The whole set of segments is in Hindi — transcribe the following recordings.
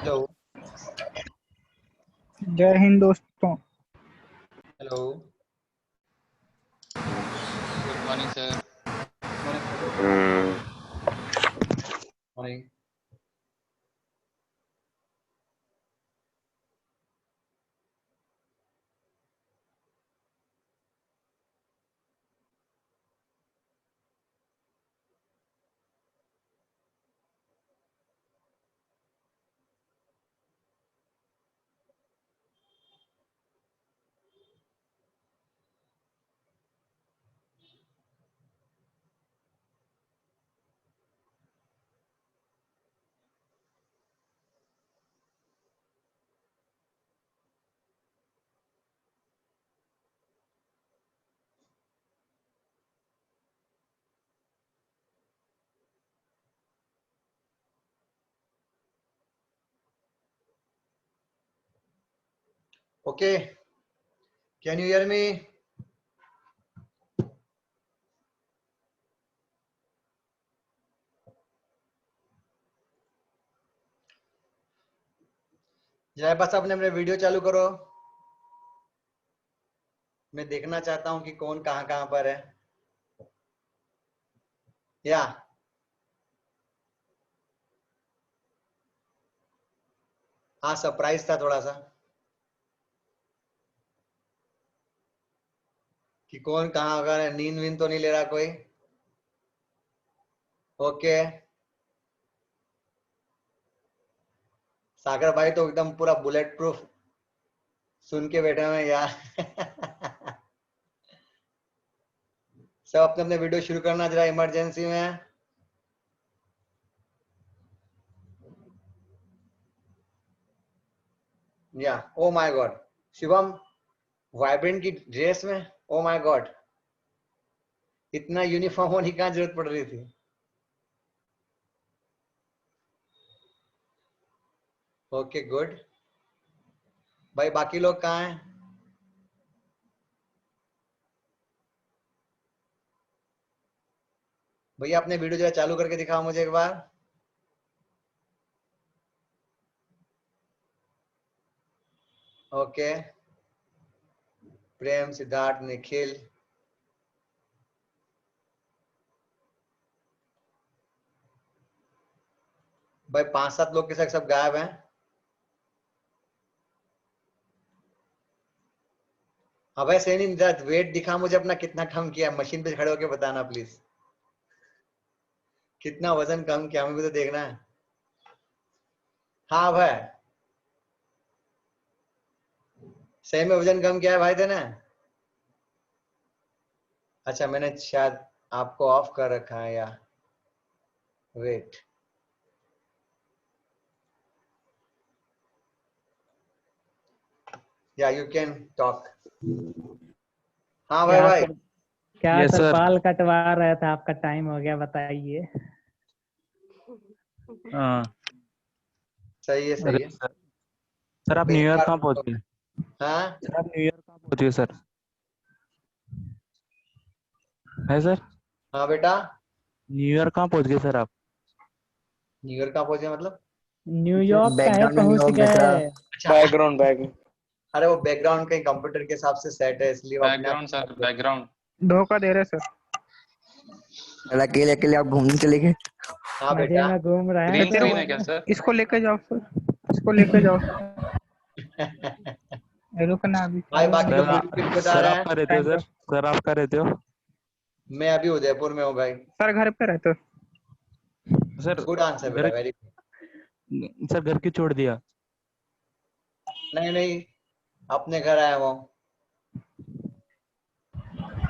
हेलो जय हिंद दोस्तों। Hello good morning sir. Morning. Okay, can you hear me? जरा बस अपने अपने वीडियो चालू करो। मैं देखना चाहता हूं कि कौन कहां कहां पर है। या हाँ, सरप्राइज था थोड़ा सा कि कौन कहां, अगर नींद वींद तो नहीं ले रहा कोई। ओके, सागर भाई तो एकदम पूरा बुलेट प्रूफ सुन के बैठे हुए हैं यार। सब अपने अपने वीडियो शुरू करना जरा इमरजेंसी में। या oh my God, Shivam vibrant की ड्रेस में, ओ माय गॉड, इतना यूनिफॉर्म होने की कहाँ जरूरत पड़ रही थी। ओके गुड भाई, बाकी लोग कहाँ हैं? भैया अपने वीडियो जरा चालू करके दिखाओ मुझे एक बार। ओके, प्रेम, सिद्धार्थ, निखिल, भाई 5-7 लोग के साथ सब गायब हैं। अभय सैनी, जरा वेट दिखा मुझे अपना, कितना कम किया मशीन पे खड़े होके बताना प्लीज, कितना वजन कम किया हमें भी तो देखना है। हाँ अभय, सही में वजन कम किया है भाई तेने? अच्छा, मैंने शायद आपको ऑफ कर रखा है, या वेट, या यू कैन टॉक। हाँ भाई भाई। क्या Yes, सर, sir. बाल कटवा रहा था, आपका टाइम हो गया, बताइए। हाँ, सही है अरे सही है। सर आप मैं एक न्यूयॉर्क बार, कहाँ पहुँच गए? हाँ सर आप न्यूयॉर्क कहाँ पहुँच गए सर? है सर? हाँ बेटा, न्यूयॉर्क कहाँ पहुँच गए सर आप? न्यूयॉर्क कहाँ पहुंचे मतलब? न्यूयॉर्क का है, बैकग्राउंड में पहुंच न्यूयॉर्क दिख रहा। गए। अच्छा, बैकग्राउंड बैक अरे वो बैकग्राउंड कहीं कंप्यूटर के हिसाब से सेट है, इसलिए वो अपने आप। Background sir, background. धोखा दे रहे सर। अकेले अकेले आप घूमने चले गए। हाँ मजे बेटा। में घूम रहे हैं। ग्रीन स्क्रीन है क्या सर? इसको लेके जाओ सर, इसको लेके जाओ सर। रुकना अभी, भाई बाकी लोग सर वीडियो क्लिप बता सर रहे आप हैं। कहाँ रहते हो सर? सर आप कहाँ रहते हो? मैं अभी उदयपुर में हूँ भाई। सर घर पे रहते हो? सर गुड आंसर बेटा, घर, वेरी सर घर क्यों छोड़ दिया? नहीं नहीं, अपने घर आया हूँ।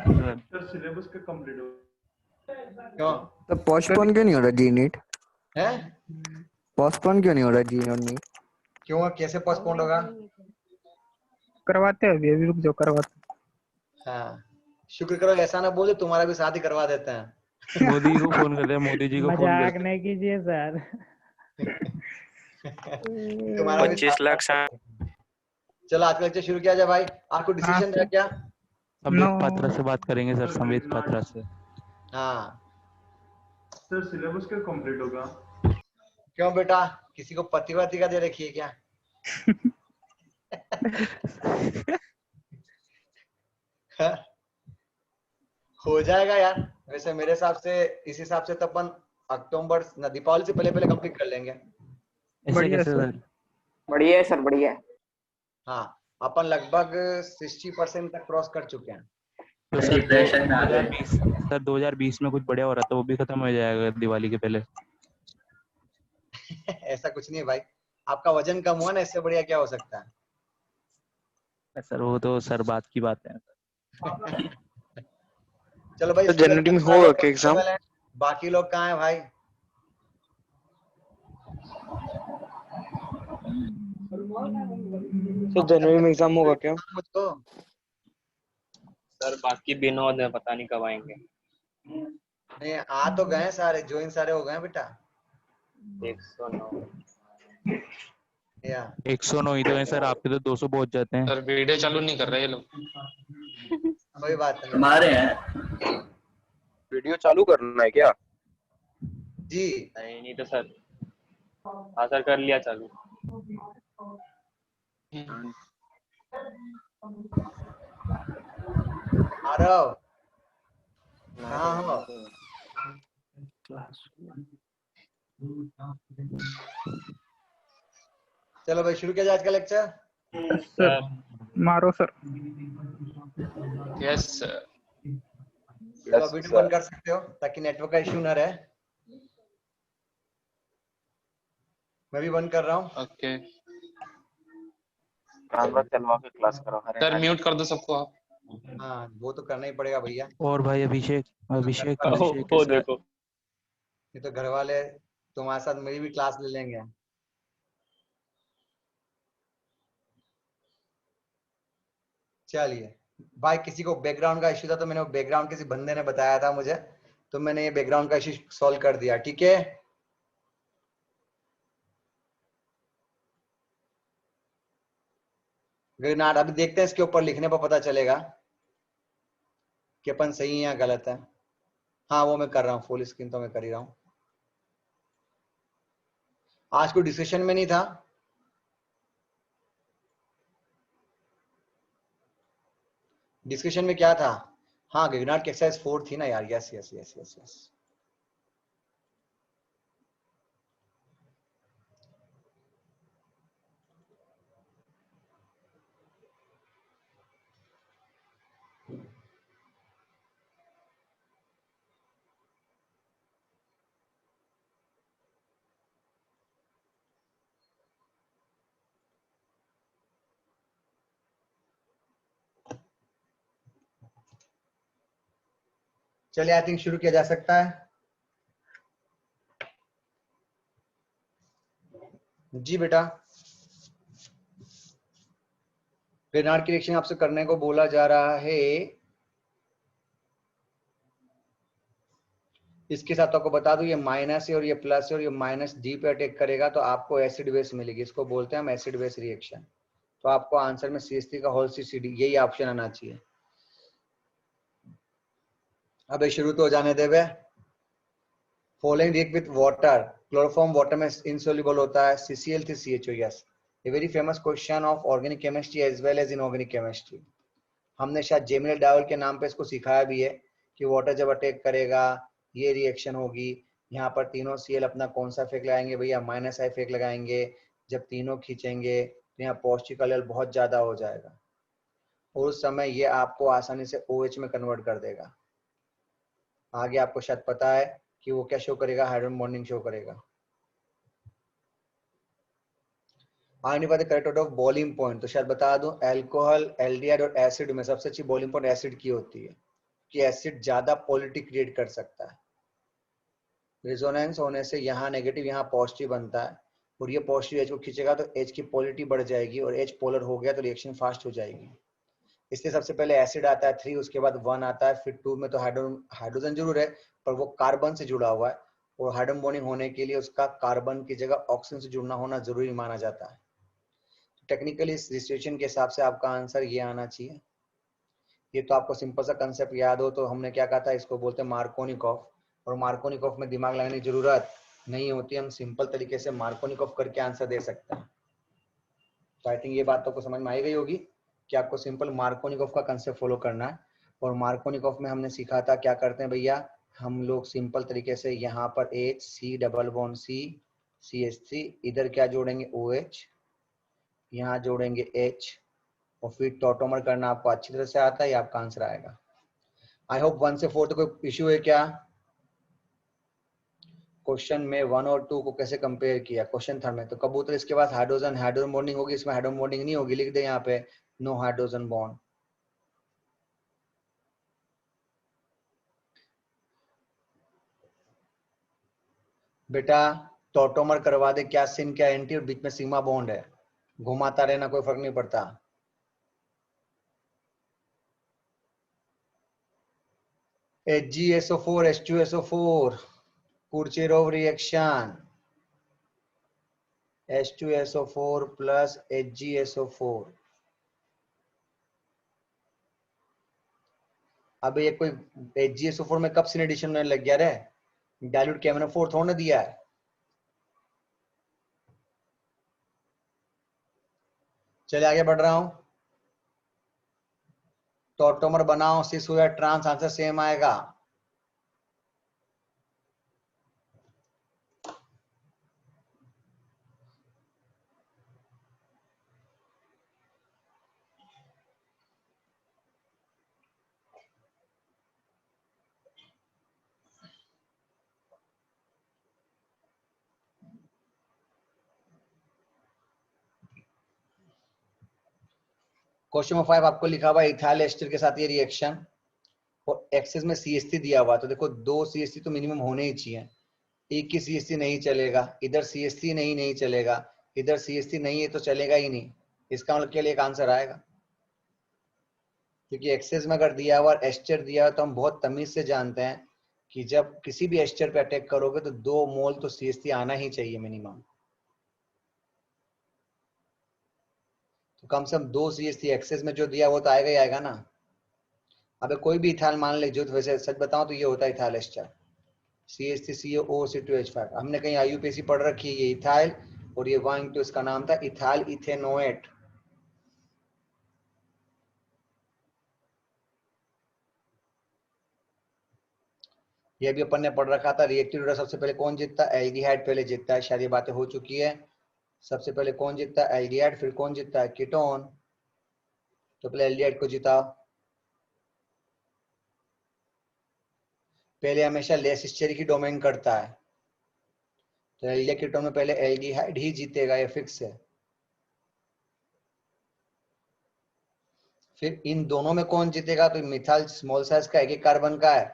सर सिलेबस का कंप्लीट हो क्यों तो पोस्टपोन क्यों नहीं हो रहा जी नीट? है? पोस्टपोन क्यों नहीं हो रहा जी और नीट? क्यों, कैसे पोस्टपोन होगा? करवाते हैं अभी, अभी रुक जाओ, करवाते हाँ, शुक्र करो ऐसा ना बोले, तुम्हारा भी शादी करवा देते हैं। मोदी जी को फोन करते हैं, मोदी जी को फोन मजाक करते नहीं कीजिए सर। तुम्हारा भी 25 लाख चलो आज का लेक्चर शुरू किया जाए भाई। आपको हाँ डिसीजन रहा सर। क्या? हैं। संबित पात्रा से बात करेंगे सर, संबित पात्रा से। हाँ सर सिलेबस का कंप्लीट होगा? क्यों बेटा, किसी को पति वति का दे रखी है क्या? हाँ? हो जाएगा यार। वैसे मेरे हिसाब से, इस हिसाब से तो अपन अक्टूबर दीपावली से पहले पहले कंप्लीट कर लेंगे। ऐसे बढ़िया कैसे सर। सर? बढ़िया है सर, बढ़िया है। हाँ, अपन लगभग 60% तक क्रॉस कर चुके हैं। तो सर 2020 सर 2020 में कुछ बढ़िया हो रहा था, वो भी खत्म हो जाएगा दिवाली के पहले। ऐसा कुछ नहीं है भाई, आपका वजन कम हुआ ना, इससे बढ़िया क्या हो सकता है? सर वो तो सर बात की बात है। चलो भाई, तो जनवरी में होगा क्या एग्जाम? बाकी लोग कहाँ हैं भाई? तो जनवरी में एग्जाम होगा क्या? मुझको सर बाकी विनोद है, पता नहीं कब आएंगे। नहीं, आ तो गए सारे, ज्वाइन सारे हो गए बेटा। 109 या 109 ही तो है सर, आपके तो 200 पहुंच जाते हैं। सर वीडियो चालू नहीं कर रहे ये लोग। कोई बात नहीं हमारे हैं। वीडियो चालू करना है क्या? जी। नहीं तो सर, हाँ सर कर लिया चालू। आरव कहाँ हो? चलो भाई, शुरू किया जाए आज का लेक्चर। सर मारो सर। Yes sir. तो वीडियो बंद कर सकते हो ताकि नेटवर्क का इश्यू ना रहे। मैं भी बंद कर रहा हूँ। ओके कैमरा चलवा के क्लास करो। सर, म्यूट कर दो सबको आप। हाँ, वो तो करना ही पड़ेगा भैया। और भाई अभिषेक अभिषेक ओ अभिषेक कैसा है? देखो, ये तो घर वाले तुम्हारे साथ मेरी भी क्लास ले लेंगे। चलिए भाई, किसी को बैकग्राउंड का इश्यू था तो मैंने वो बैकग्राउंड किसी बंदे ने बताया था मुझे, तो मैंने ये बैकग्राउंड का इश्यू सॉल्व कर दिया। ठीक है, ग्रेनाड अभी देखते हैं, इसके ऊपर लिखने पर पता चलेगा कि अपन सही है या गलत है। हाँ, वो मैं कर रहा हूँ, फुल स्क्रीन तो मैं कर ही रहा हूँ। आज कोई डिस्कशन में नहीं था। डिस्कशन में क्या था? हाँ, ग्रेनाड की एक्सरसाइज 4 थी ना यार। Yes yes yes yes yes. चलिए, आई थिंक शुरू किया जा सकता है। जी बेटा, ग्रेनाड की रिएक्शन आपसे करने को बोला जा रहा है। इसके साथ आपको बता दूं, ये माइनस है और ये प्लस है और ये माइनस डी पे अटैक करेगा तो आपको एसिड बेस मिलेगी। इसको बोलते हैं हम एसिड बेस रिएक्शन। तो आपको आंसर में CH3 का होल CCD यही ऑप्शन आना चाहिए। अब शुरू तो हो जाने देवे। Following react with water, chloroform water में इनसोल्यूबल होता है, CCl3CHO। Yes, a very famous question of organic chemistry as well as inorganic chemistry. हमने शायद जेमिनल डायल के नाम पे इसको सिखाया भी है कि वाटर जब अटैक करेगा ये रिएक्शन होगी। यहाँ पर तीनों Cl अपना कौन सा इफेक्ट लगाएंगे भैया? -I इफेक्ट लगाएंगे। जब तीनों खींचेंगे तो यहाँ पॉजिटिव का लेवल बहुत ज्यादा हो जाएगा और उस समय ये आपको आसानी से OH में कन्वर्ट कर देगा। आगे आपको शायद पता है कि वो क्या शो करेगा, हाइड्रोजन बॉन्डिंग शो करेगा। आगे बात correct out of boiling point, तो शायद बता दूं, अल्कोहल, एल्डिहाइड और एसिड में सबसे अच्छी बॉइलिंग पॉइंट एसिड की होती है कि एसिड ज्यादा पॉलिटी क्रिएट कर सकता है। रेजोनेंस होने से यहाँ नेगेटिव यहाँ पॉजिटिव बनता है और ये पॉजिटिव H को खींचेगा तो H की पॉलिटी बढ़ जाएगी और H पोलर हो गया तो रिएक्शन फास्ट हो जाएगी। इसलिए सबसे पहले एसिड आता है 3, उसके बाद 1 आता है, फिर 2 में तो हाइड्रोजन जरूर है पर वो कार्बन से जुड़ा हुआ है और हाइड्रोजन बॉन्डिंग होने के लिए उसका कार्बन की जगह ऑक्सीजन से जुड़ना होना जरूरी माना जाता है। टेक्निकली इस सिचुएशन के हिसाब से आपका आंसर ये आना चाहिए। ये तो आपको सिंपल सा कंसेप्ट याद हो तो हमने क्या कहा था, इसको बोलते हैं मार्कोनिकॉफ। और मार्कोनिकॉफ में दिमाग लगाने की जरूरत नहीं होती, हम सिंपल तरीके से मार्कोनिकॉफ करके आंसर दे सकते हैं। तो आई थिंक ये बात तो आपको समझ में आई गई होगी कि आपको सिंपल मार्कोनिकॉफ का कंसेप्ट फॉलो करना है। और मार्कोनिकॉफ में हमने सीखा था क्या करते हैं भैया, हम लोग सिंपल तरीके से यहाँ पर HC double bond C CH3, इधर क्या जोड़ेंगे OH, यहाँ जोड़ेंगे H, और फिर टॉटोमर करना आपको अच्छी तरह से आता है, ये आपका आंसर आएगा। आई होप 1 से 4 तो कोई इश्यू है क्या? क्वेश्चन में 1 और 2 को कैसे कंपेयर किया क्वेश्चन थर्ड में? तो कबूतर इसके पास हाइड्रोजन हाइड्रोजन बॉन्डिंग होगी, इसमें हाइड्रोजन बॉन्डिंग नहीं होगी, लिख दे यहाँ पे नो हाइड्रोजन बॉन्ड। बेटा टॉटोमर करवा दे, क्या सिन क्या एंटी, और बीच में सिग्मा बॉन्ड है, घुमाता रहना कोई फर्क नहीं पड़ता। HgSO4 H2SO4 कुर्चेरोव reaction, H2SO4 plus HgSO4। अब ये कोई HgSO4 में कब सिन एडिशन में लग गया रे, डाइल्यूट KMnO4 थोड़ा ना दिया है। चलिए आगे बढ़ रहा हूं, टॉटोमर बनाओ, सिस हो या ट्रांस, आंसर सेम आएगा। क्वेश्चन नंबर 5 आपको लिखा हुआ है इथाइल एस्टर के साथ ये रिएक्शन, और एक्सेस में CH3 दिया हुआ, तो देखो 2 CH3 तो मिनिमम होने ही चाहिए, एक की CH3 नहीं चलेगा, इधर CH3 नहीं चलेगा, इधर CH3 नहीं है तो चलेगा ही नहीं, इसका मतलब के लिए एक आंसर आएगा। क्योंकि एक्सेस में अगर दिया हुआ एस्टर दिया हुआ तो हम बहुत तमीज से जानते हैं कि जब किसी भी एस्टर पे अटैक करोगे तो 2 मोल तो CH3 आना ही चाहिए मिनिमम, तो कम से कम 2 CH3 एक्सेस में जो दिया वो तो आएगा ही आएगा ना। अबे कोई भी इथाइल मान ले, जो वैसे सच बताऊं तो ये होता है इथाइल एस्टर, CH3COO हमने कहीं IUPAC पढ़ रखी है, ये इथाइल, और ये 1 इसका नाम था इथाइल इथेनोएट। ये भी अपन ने पढ़ रखा था, रिएक्टिव सबसे पहले कौन जीतता है, एल्डिहाइड पहले जीतता है, शायद ये बातें हो चुकी है। सबसे पहले कौन जीतता है, एल्डिहाइड, फिर कौन जीतता है, कीटोन, तो पहले एल्डिहाइड को जीता। पहले हमेशा लेस स्टेरिक डोमेन करता है, तो एल्डिहाइड कीटोन में पहले एल्डिहाइड ही जीतेगा, ये फिक्स है। फिर इन दोनों में कौन जीतेगा, तो मिथाइल स्मॉल साइज का एक कार्बन का है,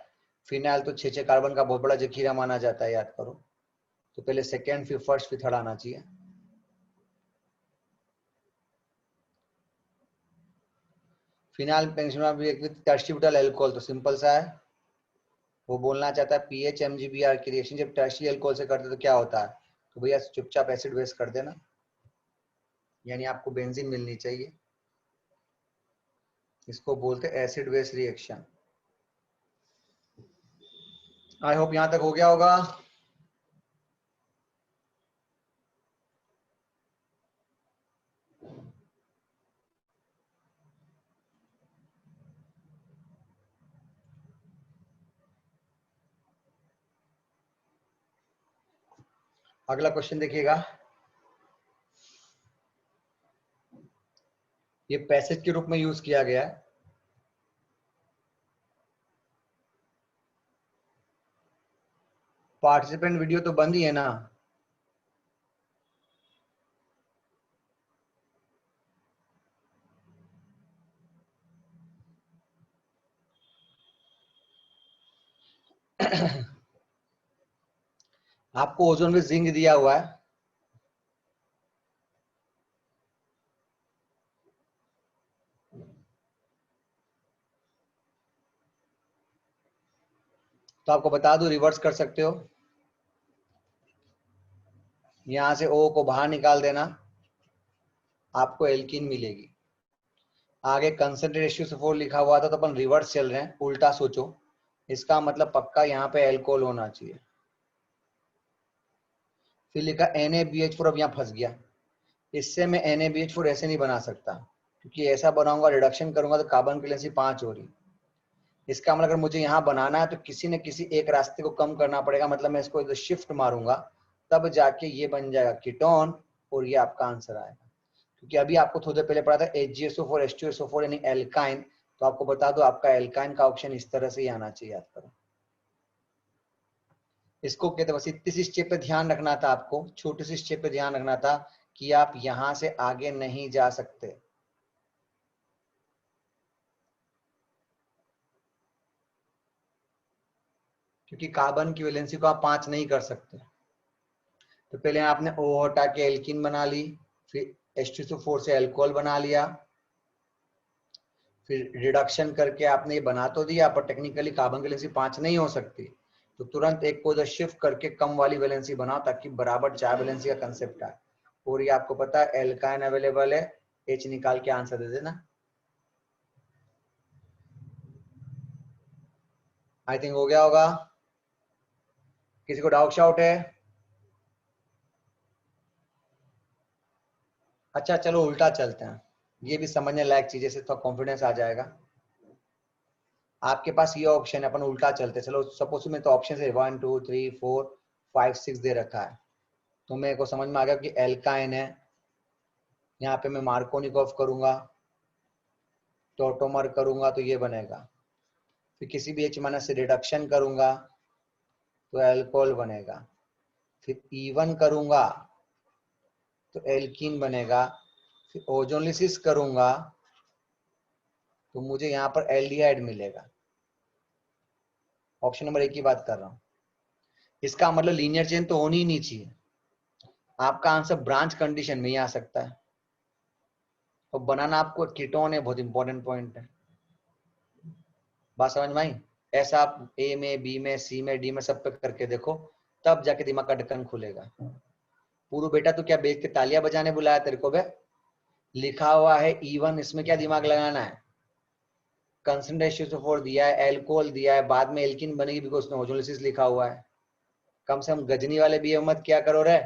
फिनाइल तो 6 कार्बन का बहुत बड़ा जखीरा माना जाता है, याद करो। तो पहले सेकेंड, फिर फर्स्ट, फिर थर्ड आना चाहिए। फिनाइल टर्शीब्यूटाइल अल्कोहल तो सिंपल सा है, वो बोलना चाहता है पीएच MgBr की रिएक्शन जब टर्शी अल्कोहल से करते तो क्या होता है, तो भैया चुपचाप एसिड बेस कर देना, यानी आपको बेंजीन मिलनी चाहिए, इसको बोलते हैं acid base reaction. I hope यहां तक हो गया होगा। अगला क्वेश्चन देखिएगा, ये पैसेज के रूप में यूज किया गया है। पार्टिसिपेंट वीडियो तो बंद ही है ना, आपको ओजोन में जिंक दिया हुआ है, तो आपको बता दूं रिवर्स कर सकते हो, यहां से O को बाहर निकाल देना, आपको एल्कीन मिलेगी। आगे कंसंट्रेट H2SO4 लिखा हुआ था, तो अपन रिवर्स चल रहे हैं, उल्टा सोचो, इसका मतलब पक्का यहाँ पे एल्कोहल होना चाहिए। फिर लिखा NaBH4, अब यहाँ फंस गया। इससे मैं NaBH4 ऐसे नहीं बना सकता, क्योंकि ऐसा बनाऊंगा, रिडक्शन करूंगा तो कार्बन की वैलेंसी 5 हो रही। इसका मतलब अगर मुझे यहाँ बनाना है तो किसी न किसी एक रास्ते को कम करना पड़ेगा, मतलब मैं इसको शिफ्ट मारूंगा तब जाके ये बन जाएगा कीटोन, और ये आपका आंसर आएगा। क्योंकि अभी आपको थोड़ी देर पहले पढ़ा था HgSO4 H2SO4 यानी एल्काइन, तो आपको बता दो आपका एल्काइन का ऑप्शन इस तरह से ही आना चाहिए, याद करो। इसको कहते बस इतनी सी स्टेप पे ध्यान रखना था आपको, छोटी सी स्टेप पे ध्यान रखना था कि आप यहां से आगे नहीं जा सकते। क्योंकि कार्बन की वैलेंसी को आप 5 नहीं कर सकते। तो पहले आपने O हटा के एल्कीन बना ली, फिर H2SO4 से अल्कोहल बना लिया, फिर रिडक्शन करके आपने ये बना तो दिया, पर टेक्निकली कार्बन की वैलेंसी 5 नहीं हो सकती, तो तुरंत एक को शिफ्ट करके कम वाली वैलेंसी बनाओ ताकि बराबर 4 वैलेंसी का कंसेप्ट आए। और ये आपको पता है एल्काइन अवेलेबल है, H निकाल के आंसर दे देना। आई थिंक हो गया होगा। किसी को डाउट शाउट है? अच्छा चलो उल्टा चलते हैं, ये भी समझने लायक चीजें से थोड़ा कॉन्फिडेंस आ जाएगा। आपके पास ये ऑप्शन है, अपन उल्टा चलते। चलो सपोज में तो ऑप्शन है 1 2 3 4 5 6 दे रखा है, तो मेरे को समझ में आ गया कि एल्काइन है। यहाँ पे मैं मार्कोनिकॉफ करूंगा, टोटोमर करूंगा तो ये बनेगा, फिर किसी भी H- से रिडक्शन करूंगा तो एल्कोहल बनेगा, फिर E1 करूंगा तो एल्कीन बनेगा, फिर ओजोनलिसिस करूंगा तो मुझे यहाँ पर एल्डिहाइड मिलेगा। ऑप्शन नंबर 1 की बात कर रहा हूँ। इसका मतलब लीनियर चेन तो होनी ही नहीं चाहिए। आपका आंसर ब्रांच कंडीशन में ही आ सकता है, और बनाना आपको कीटोन है, बहुत इंपॉर्टेंट पॉइंट है। बात समझ में आई? ऐसा आप A में, B में, C में, D में सब पे करके देखो, तब जाके दिमाग का ढक्कन खुलेगा। पूरू बेटा तो क्या बेच के तालियां बजाने बुलाया तेरे को बे? लिखा हुआ है E1, इसमें क्या दिमाग लगाना है? कंसंट्रेशन H2SO4 दिया है, एल्कोहल दिया है, बाद में एल्किन बनेगी बिकॉज उसमें ओजोलिसिस लिखा हुआ है। कम से कम गजनी वाले भी मत क्या करो रे।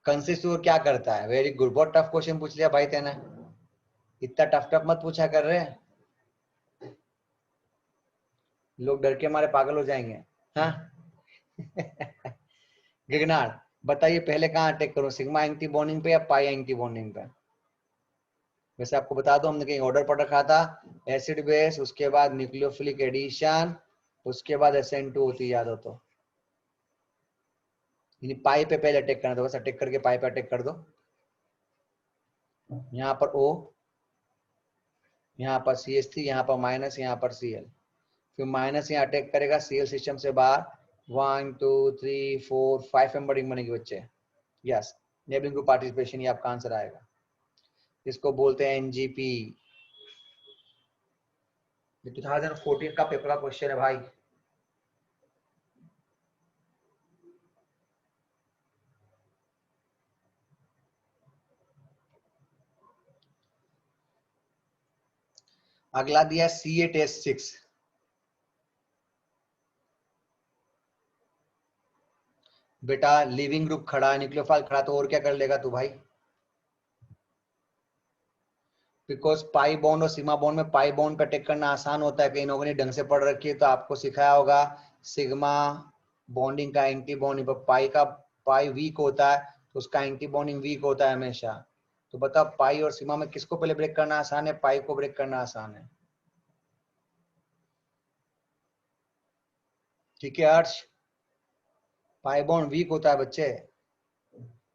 कंसिस्टेंट क्या करता है? वेरी गुड, बहुत टफ क्वेश्चन पूछ लिया भाई तेने, इतना टफ टफ मत पूछा कर रहे, लोग डर के मारे पागल हो जाएंगे। हाँ गिगनार बताइए पहले कहाँ अटैक करूं, सिग्मा एंटी बॉन्डिंग पे या पाई एंटी बॉन्डिंग पे? वैसे आपको बता दो हमने कहीं ऑर्डर पढ़ रखा था, एसिड बेस, उसके बाद न्यूक्लियोफिलिक एडिशन, उसके बाद SN2 होती, याद हो तो। पाई पे पहले अटैक करना, तो बस अटैक करके पाई पे अटैक कर दो। यहाँ पर O, यहाँ पर CH3, यहाँ पर माइनस, यहाँ पर Cl, फिर माइनस यहाँ अटैक करेगा Cl सिस्टम से बाहर। 1 2 3 4 5 मेंबरिंग बनेगी बच्चे। यस, नेबलिंग ग्रुप पार्टिसिपेशन, ये आपका आंसर आएगा। इसको बोलते हैं NGP। 2014 का पेपर का क्वेश्चन है भाई। अगला दिया C8H6। बेटा लिविंग ग्रुप खड़ा है, न्यूक्लियोफाइल खड़ा, तो और क्या कर लेगा तू भाई? बिकॉज पाई बॉन्ड और सिग्मा बॉन्ड में पाई बॉन्ड पे अटैक करना आसान होता है, कई लोगों ने ढंग से पढ़ रखी है तो आपको सिखाया होगा सिग्मा बॉन्डिंग का एंटी बॉन्डिंग, पाई का पाई वीक होता है तो उसका एंटी बॉन्डिंग वीक होता है हमेशा। तो बताओ पाई और सिग्मा में किसको पहले ब्रेक करना आसान है? पाई को ब्रेक करना आसान है। ठीक है हर्ष, पाई बॉन्ड वीक होता है बच्चे,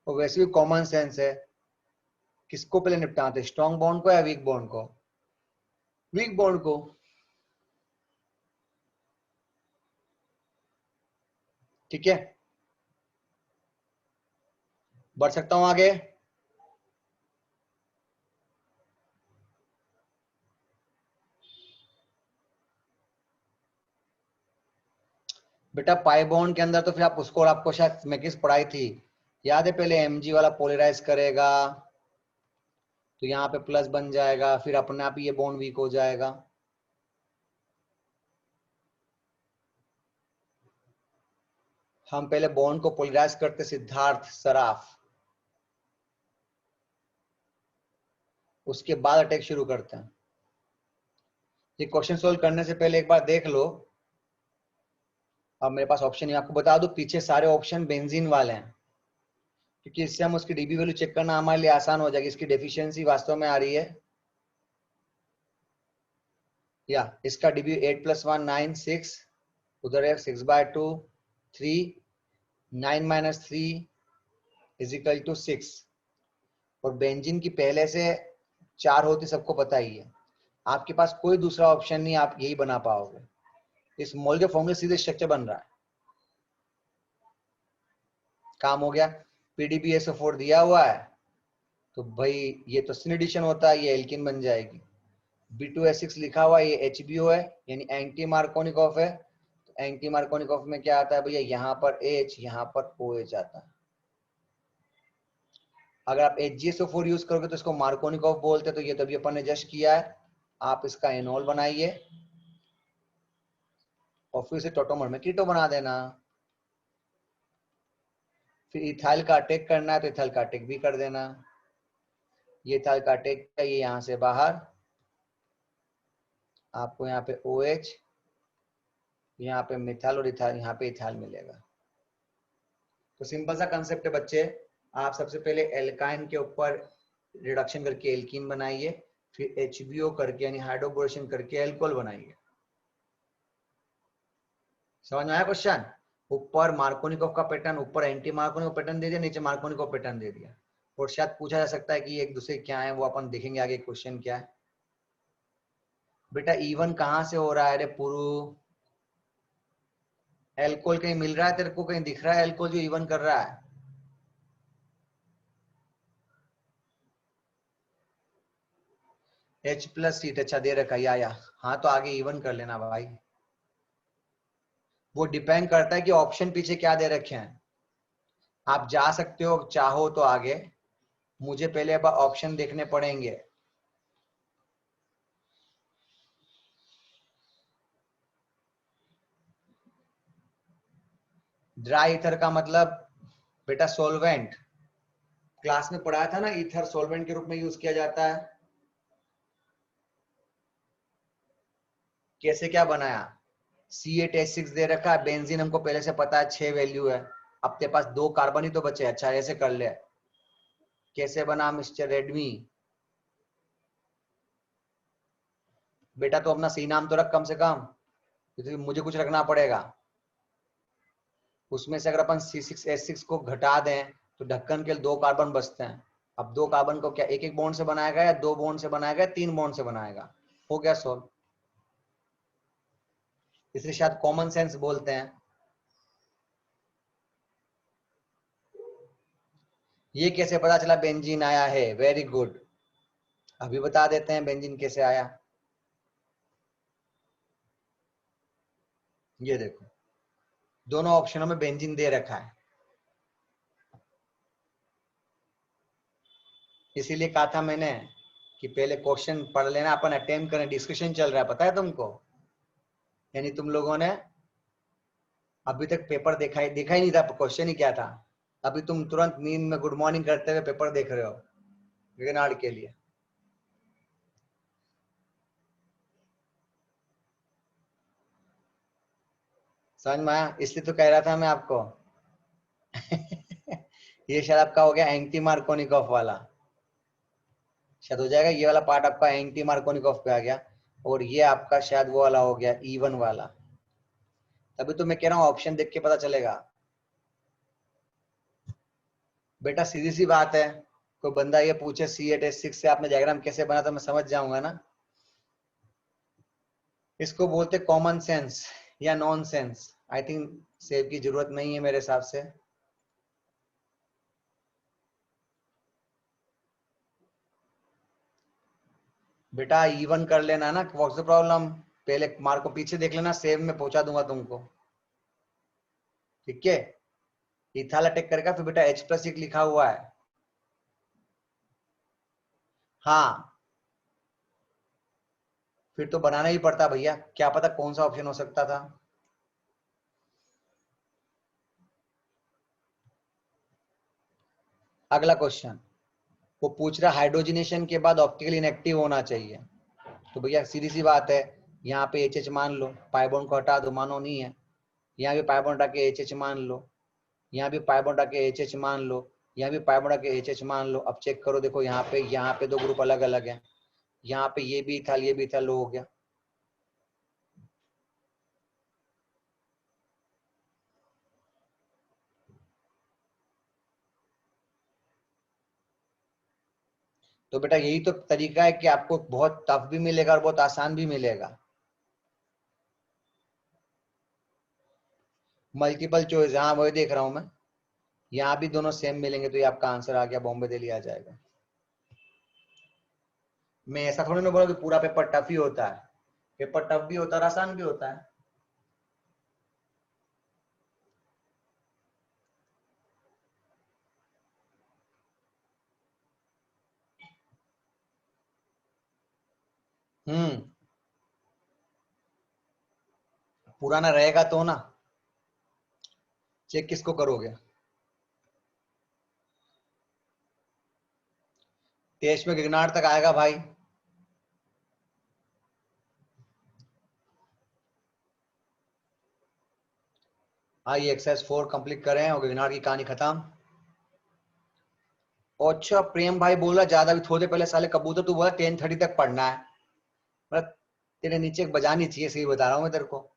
और वैसे भी कॉमन सेंस है, किसको पहले निपटाते, स्ट्रॉन्ग बॉन्ड को या वीक बॉन्ड को? वीक बॉन्ड को। ठीक है, बढ़ सकता हूं आगे? बेटा पाई बॉन्ड के अंदर तो फिर आप उसको, और आपको शायद मैकिस पढ़ाई थी, याद है? पहले Mg वाला पोलराइज करेगा तो यहाँ पे प्लस बन जाएगा, फिर अपने आप ये बॉन्ड वीक हो जाएगा। हम पहले बॉन्ड को पोलराइज करते सिद्धार्थ सराफ, उसके बाद अटैक शुरू करते हैं। ये क्वेश्चन सोल्व करने से पहले एक बार देख लो। अब मेरे पास ऑप्शन है, आपको बता दूं पीछे सारे ऑप्शन बेंजीन वाले हैं, क्योंकि इससे हम उसकी डीबी वैल्यू चेक करना हमारे लिए आसान हो जाएगी। इसकी डेफिशिएंसी वास्तव में आ रही है, या इसका डीबी 8+1 9 6, उधर है 6/2 3 9 - 3 = 6, और बेंजीन की पहले से 4 होती, सबको पता ही है। आपके पास कोई दूसरा ऑप्शन नहीं, आप यही बना पाओगे। इस मोल के फॉर्मूले सीधे स्ट्रक्चर बन रहा है, काम हो गया। PDBSO4 दिया हुआ है तो भाई ये तो सिन एडिशन होता है, ये एल्किन बन जाएगी। B2S6 लिखा हुआ है, ये HBO है, यानी एंटी मार्कोनिकॉफ है। तो एंटी मार्कोनिकॉफ में क्या आता है भैया, यहाँ पर H, यहाँ पर OH आता है। अगर आप HgSO4 यूज करोगे तो इसको मार्कोनिकॉफ बोलते हैं, तो ये तभी अपन ने जस्ट किया है। आप इसका एनॉल बनाइए और फिर से टोटोमर में कीटो बना देना। फिर इथाइल का अटैक करना है तो इथाइल का अटैक भी कर देना। ये इथाइल का अटैक चाहिए यहाँ से बाहर, आपको यहाँ पे OH, यहाँ पे मिथाइल और इथाइल, यहाँ पे इथाइल मिलेगा। तो सिंपल सा कंसेप्ट है बच्चे, आप सबसे पहले एल्काइन के ऊपर रिडक्शन करके एल्कीन बनाइए, फिर HBO करके यानी हाइड्रोबोरेशन करके एल्कोहल बनाइए। समझ में आया क्वेश्चन? ऊपर मार्कोनिकॉफ का पैटर्न, ऊपर एंटी मार्कोनिकॉफ पैटर्न दे दिया, नीचे मार्कोनिकॉफ पैटर्न दे दिया। और शायद पूछा जा सकता है कि एक दूसरे क्या है, वो अपन देखेंगे आगे क्वेश्चन क्या है। बेटा इवन कहां से हो रहा है रे पुरु? एल्कोहल कहीं मिल रहा है तेरे को, कहीं दिख रहा है एल्कोहल जो इवन कर रहा है? H+C अच्छा दे रखा है, या हाँ, तो आगे इवन कर लेना भाई। वो डिपेंड करता है कि ऑप्शन पीछे क्या दे रखे हैं। आप जा सकते हो चाहो तो आगे, मुझे पहले अब ऑप्शन देखने पड़ेंगे। ड्राई ईथर का मतलब बेटा सॉल्वेंट, क्लास में पढ़ाया था ना, ईथर सॉल्वेंट के रूप में यूज किया जाता है। कैसे क्या बनाया? C8H6 दे रखा है, बेंजीन हमको पहले से पता है 6 वैल्यू है। अब तेरे पास 2 कार्बन ही तो बचे। अच्छा ऐसे कर ले, कैसे बना मिस्टर रेडमी? बेटा तो अपना सही नाम तो रख कम से कम, तो मुझे कुछ रखना पड़ेगा। उसमें से अगर अपन C6H6 को घटा दें तो ढक्कन के 2 कार्बन बचते हैं। अब 2 कार्बन को क्या एक एक बॉन्ड से बनाएगा, या 2 बॉन्ड से बनाएगा, 3 बॉन्ड से बनाएगा? हो गया सॉल्व। इसे शायद कॉमन सेंस बोलते हैं। ये कैसे पता चला बेंजीन आया है? वेरी गुड, अभी बता देते हैं बेंजीन कैसे आया। ये देखो दोनों ऑप्शनों में बेंजीन दे रखा है, इसीलिए कहा था मैंने कि पहले क्वेश्चन पढ़ लेना, अपन अटेम्प्ट करें। डिस्कशन चल रहा है, पता है तुमको? यानी तुम लोगों ने अभी तक पेपर देखा ही नहीं था, क्वेश्चन ही क्या था। अभी तुम तुरंत नींद में गुड मॉर्निंग करते हुए पेपर देख रहे हो गगनाड़ के लिए। समझ में आया? इसलिए तो कह रहा था मैं आपको ये शायद आपका हो गया एंटी मार्कोनिकॉफ वाला, शायद हो जाएगा। ये वाला पार्ट आपका एंटी मार्कोनिकॉफ पे आ गया, और ये आपका शायद वो वाला हो गया इवन वाला। तभी तो मैं कह रहा हूँ ऑप्शन देख के पता चलेगा। बेटा सीधी सी बात है, कोई बंदा ये पूछे C8H6 से आपने डायग्राम कैसे बना, तो मैं समझ जाऊंगा ना। इसको बोलते कॉमन सेंस या non sense. I think save की जरूरत नहीं है मेरे हिसाब से। बेटा इवन कर लेना ना, व्हाट्स द प्रॉब्लम? पहले मार्क को पीछे देख लेना, सेव में पहुंचा दूंगा तुमको, ठीक है? इथाइल अटैक करेगा, फिर बेटा H+1 लिखा हुआ है। हाँ फिर तो बनाना ही पड़ता भैया, क्या पता कौन सा ऑप्शन हो सकता था। अगला क्वेश्चन, वो पूछ रहा हाइड्रोजनेशन के बाद ऑप्टिकली इनएक्टिव होना चाहिए। तो भैया सीधी सी बात है, यहाँ पे एच मान लो, पाई बॉन्ड को हटा दो, मानो नहीं है। यहाँ भी पाई बॉन्ड हटा के एच मान लो, यहाँ भी पाई बॉन्ड हटा के एच मान लो, यहाँ भी पाई बॉन्ड हटा के एच मान लो। अब चेक करो, देखो यहाँ पे दो ग्रुप अलग अलग हैं, यहाँ पे ये भी इथाइल हो गया। तो बेटा यही तो तरीका है कि आपको बहुत टफ भी मिलेगा और बहुत आसान भी मिलेगा। मल्टीपल चॉइस, हाँ वही देख रहा हूं मैं, यहाँ भी दोनों सेम मिलेंगे तो ये आपका आंसर आ गया, बॉम्बे दिल्ली आ जाएगा। मैं ऐसा थोड़ी ना बोला कि पूरा पेपर टफ ही होता है, पेपर टफ भी होता है और आसान भी होता है। पुराना रहेगा तो ना, चेक किसको करोगे? टेस्ट में गिरनार तक आएगा भाई। आइए एक्सरसाइज 4 कंप्लीट करें और गिरनार की कहानी खत्म। अच्छा प्रेम भाई बोला ज्यादा भी थोड़े पहले साले कबूतर तू बोला 10:30 तक पढ़ना है, मतलब तेरे नीचे एक बजानी चाहिए, सही बता रहा हूँ मैं तेरे को।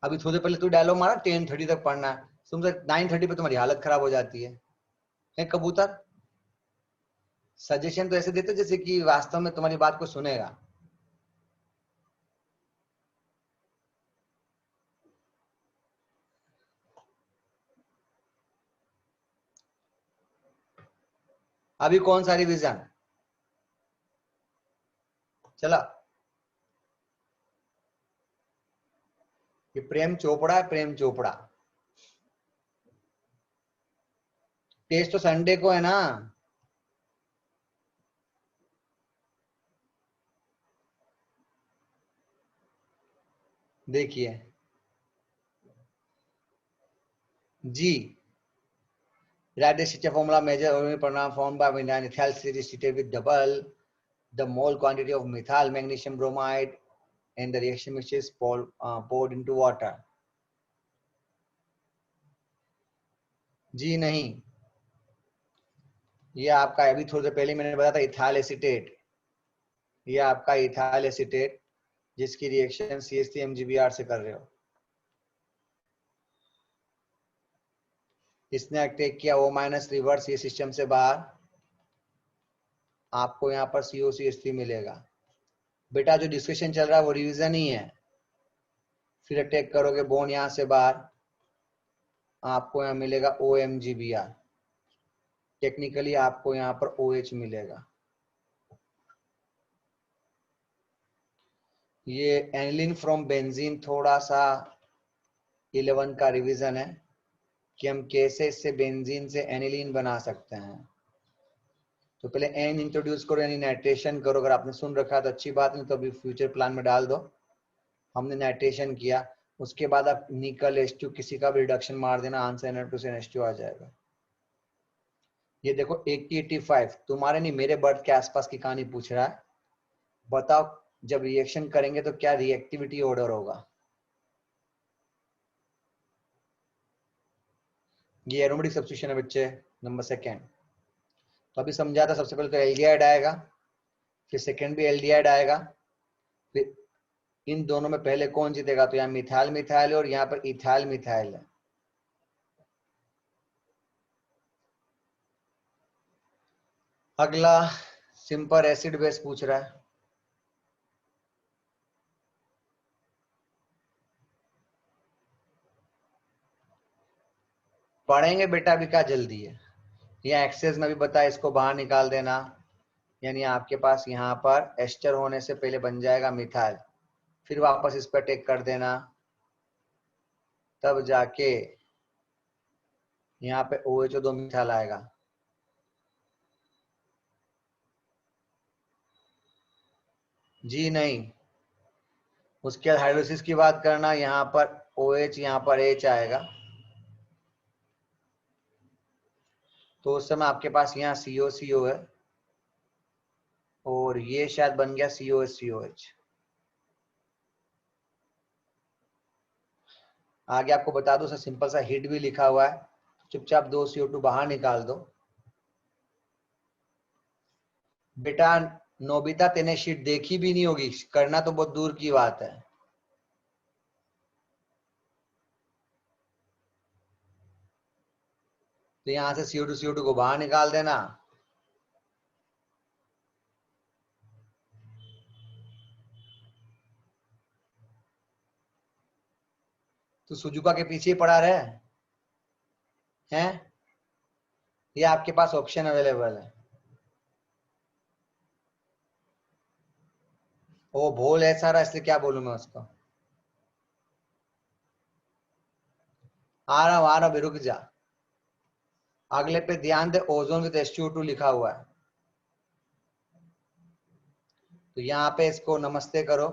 अभी थोड़े पहले तू डायलॉग मारा 10:30 तक पढ़ना है, तुमसे 9:30 पे तुम्हारी हालत खराब हो जाती है कबूतर। सजेशन तो ऐसे देते जैसे कि वास्तव में तुम्हारी बात को सुनेगा। अभी कौन सा रिवीजन चला? ये प्रेम चोपड़ा है, प्रेम चोपड़ा। टेस्ट तो संडे को है ना। देखिए जी, Radicity formula measure pronoun formed by vinyl ethyl acetate with double the mole quantity of methyl magnesium bromide and the reaction mixture is poured into water. जी नहीं, ये आपका अभी थोड़ी देर पहले मैंने बताया था इथाइल एसीटेट, ये आपका इथाइल एसीटेट जिसकी रिएक्शन CH3MgBr से कर रहे हो। इसने अटैक किया O- रिवर्स ये सिस्टम से बाहर, आपको यहाँ पर COCH3 मिलेगा। बेटा जो डिस्कशन चल रहा है वो रिवीजन ही है। फिर अटैक करोगे बोन यहाँ से बाहर, आपको यहाँ मिलेगा OMgBr, टेक्निकली आपको यहाँ पर OH मिलेगा। ये एनिलीन फ्रॉम बेंजीन थोड़ा सा 11 का रिवीजन है कि हम कैसे इससे बेंजीन से एनिलीन बना सकते हैं। तो पहले एन इंट्रोड्यूस करो यानी नाइट्रेशन करो, अगर आपने सुन रखा तो अच्छी बात, नहीं तो अभी फ्यूचर प्लान में डाल दो। हमने नाइट्रेशन किया, उसके बाद आप निकल H2 किसी का भी रिडक्शन मार देना, आंसर Na2 से H2 आ जाएगा। ये देखो 80-85 तुम्हारे नहीं मेरे बर्थ के आसपास की कहानी पूछ रहा है। बताओ जब रिएक्शन करेंगे तो क्या रिएक्टिविटी ऑर्डर होगा? ये एरोमेटिक सब्स्टिट्यूशन है बच्चे, नंबर 2। तो अभी समझा था, सबसे पहले तो एल्डिहाइड आएगा, फिर सेकंड भी एल्डिहाइड आएगा, फिर इन दोनों में पहले कौन जीतेगा? तो यहाँ मिथाइल मिथाइल है और यहाँ पर इथाइल मिथाइल है। अगला सिंपल एसिड बेस पूछ रहा है। पढ़ेंगे बेटा, अभी क्या जल्दी है। ये एक्सेस में भी बताया, इसको बाहर निकाल देना, यानी आपके पास यहाँ पर एस्टर होने से पहले बन जाएगा मिथाइल, फिर वापस इस पर टेक कर देना, तब जाके यहाँ पे OH2 मिथाइल आएगा। जी नहीं, उसके बाद हाइड्रोलिसिस की बात करना, यहाँ पर OH यहाँ पर H आएगा, तो उस समय आपके पास यहाँ COCO है और ये शायद बन गया COH। आगे आपको बता दो, सिंपल सा हिट भी लिखा हुआ है, चुपचाप 2 CO2 बाहर निकाल दो। बेटा नोबिता तेने शीट देखी भी नहीं होगी, करना तो बहुत दूर की बात है। तो यहां से CO2 को बाहर निकाल देना। तो सुजुका के पीछे पड़ा रहे हैं, ये आपके पास ऑप्शन अवेलेबल है। वो भोल है सारा, इसलिए क्या बोलूं मैं उसको। आ रहा हूं, रुक जा। अगले पे ध्यान दे, ओजोन विद H2O2 लिखा हुआ है। तो यहाँ पे इसको नमस्ते करो,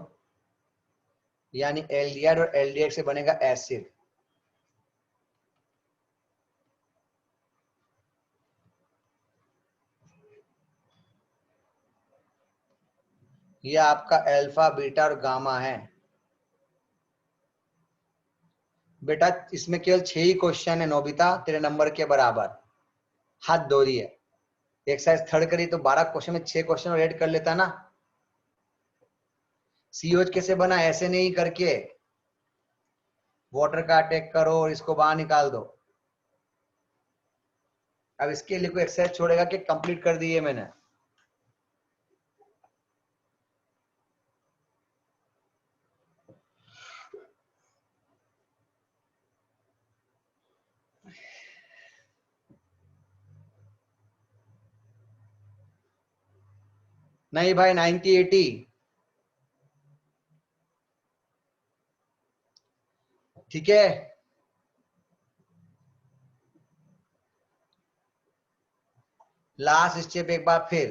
यानी एल्डिहाइड और एल्डिहाइड से बनेगा एसिड। ये आपका अल्फा बीटा और गामा है। बेटा इसमें केवल 6 ही क्वेश्चन है नोबिता, तेरे नंबर के बराबर। हाथ धो रही है, एक्सरसाइज थर्ड करी तो 12 क्वेश्चन में 6 क्वेश्चन ऐड कर लेता ना। COH कैसे बना, ऐसे नहीं करके वाटर का अटैक करो और इसको बाहर निकाल दो। अब इसके लिए कोई एक्सरसाइज छोड़ेगा कि कंप्लीट कर दिए मैंने। नहीं भाई 90-80 ठीक है। लास्ट स्टेप एक बार फिर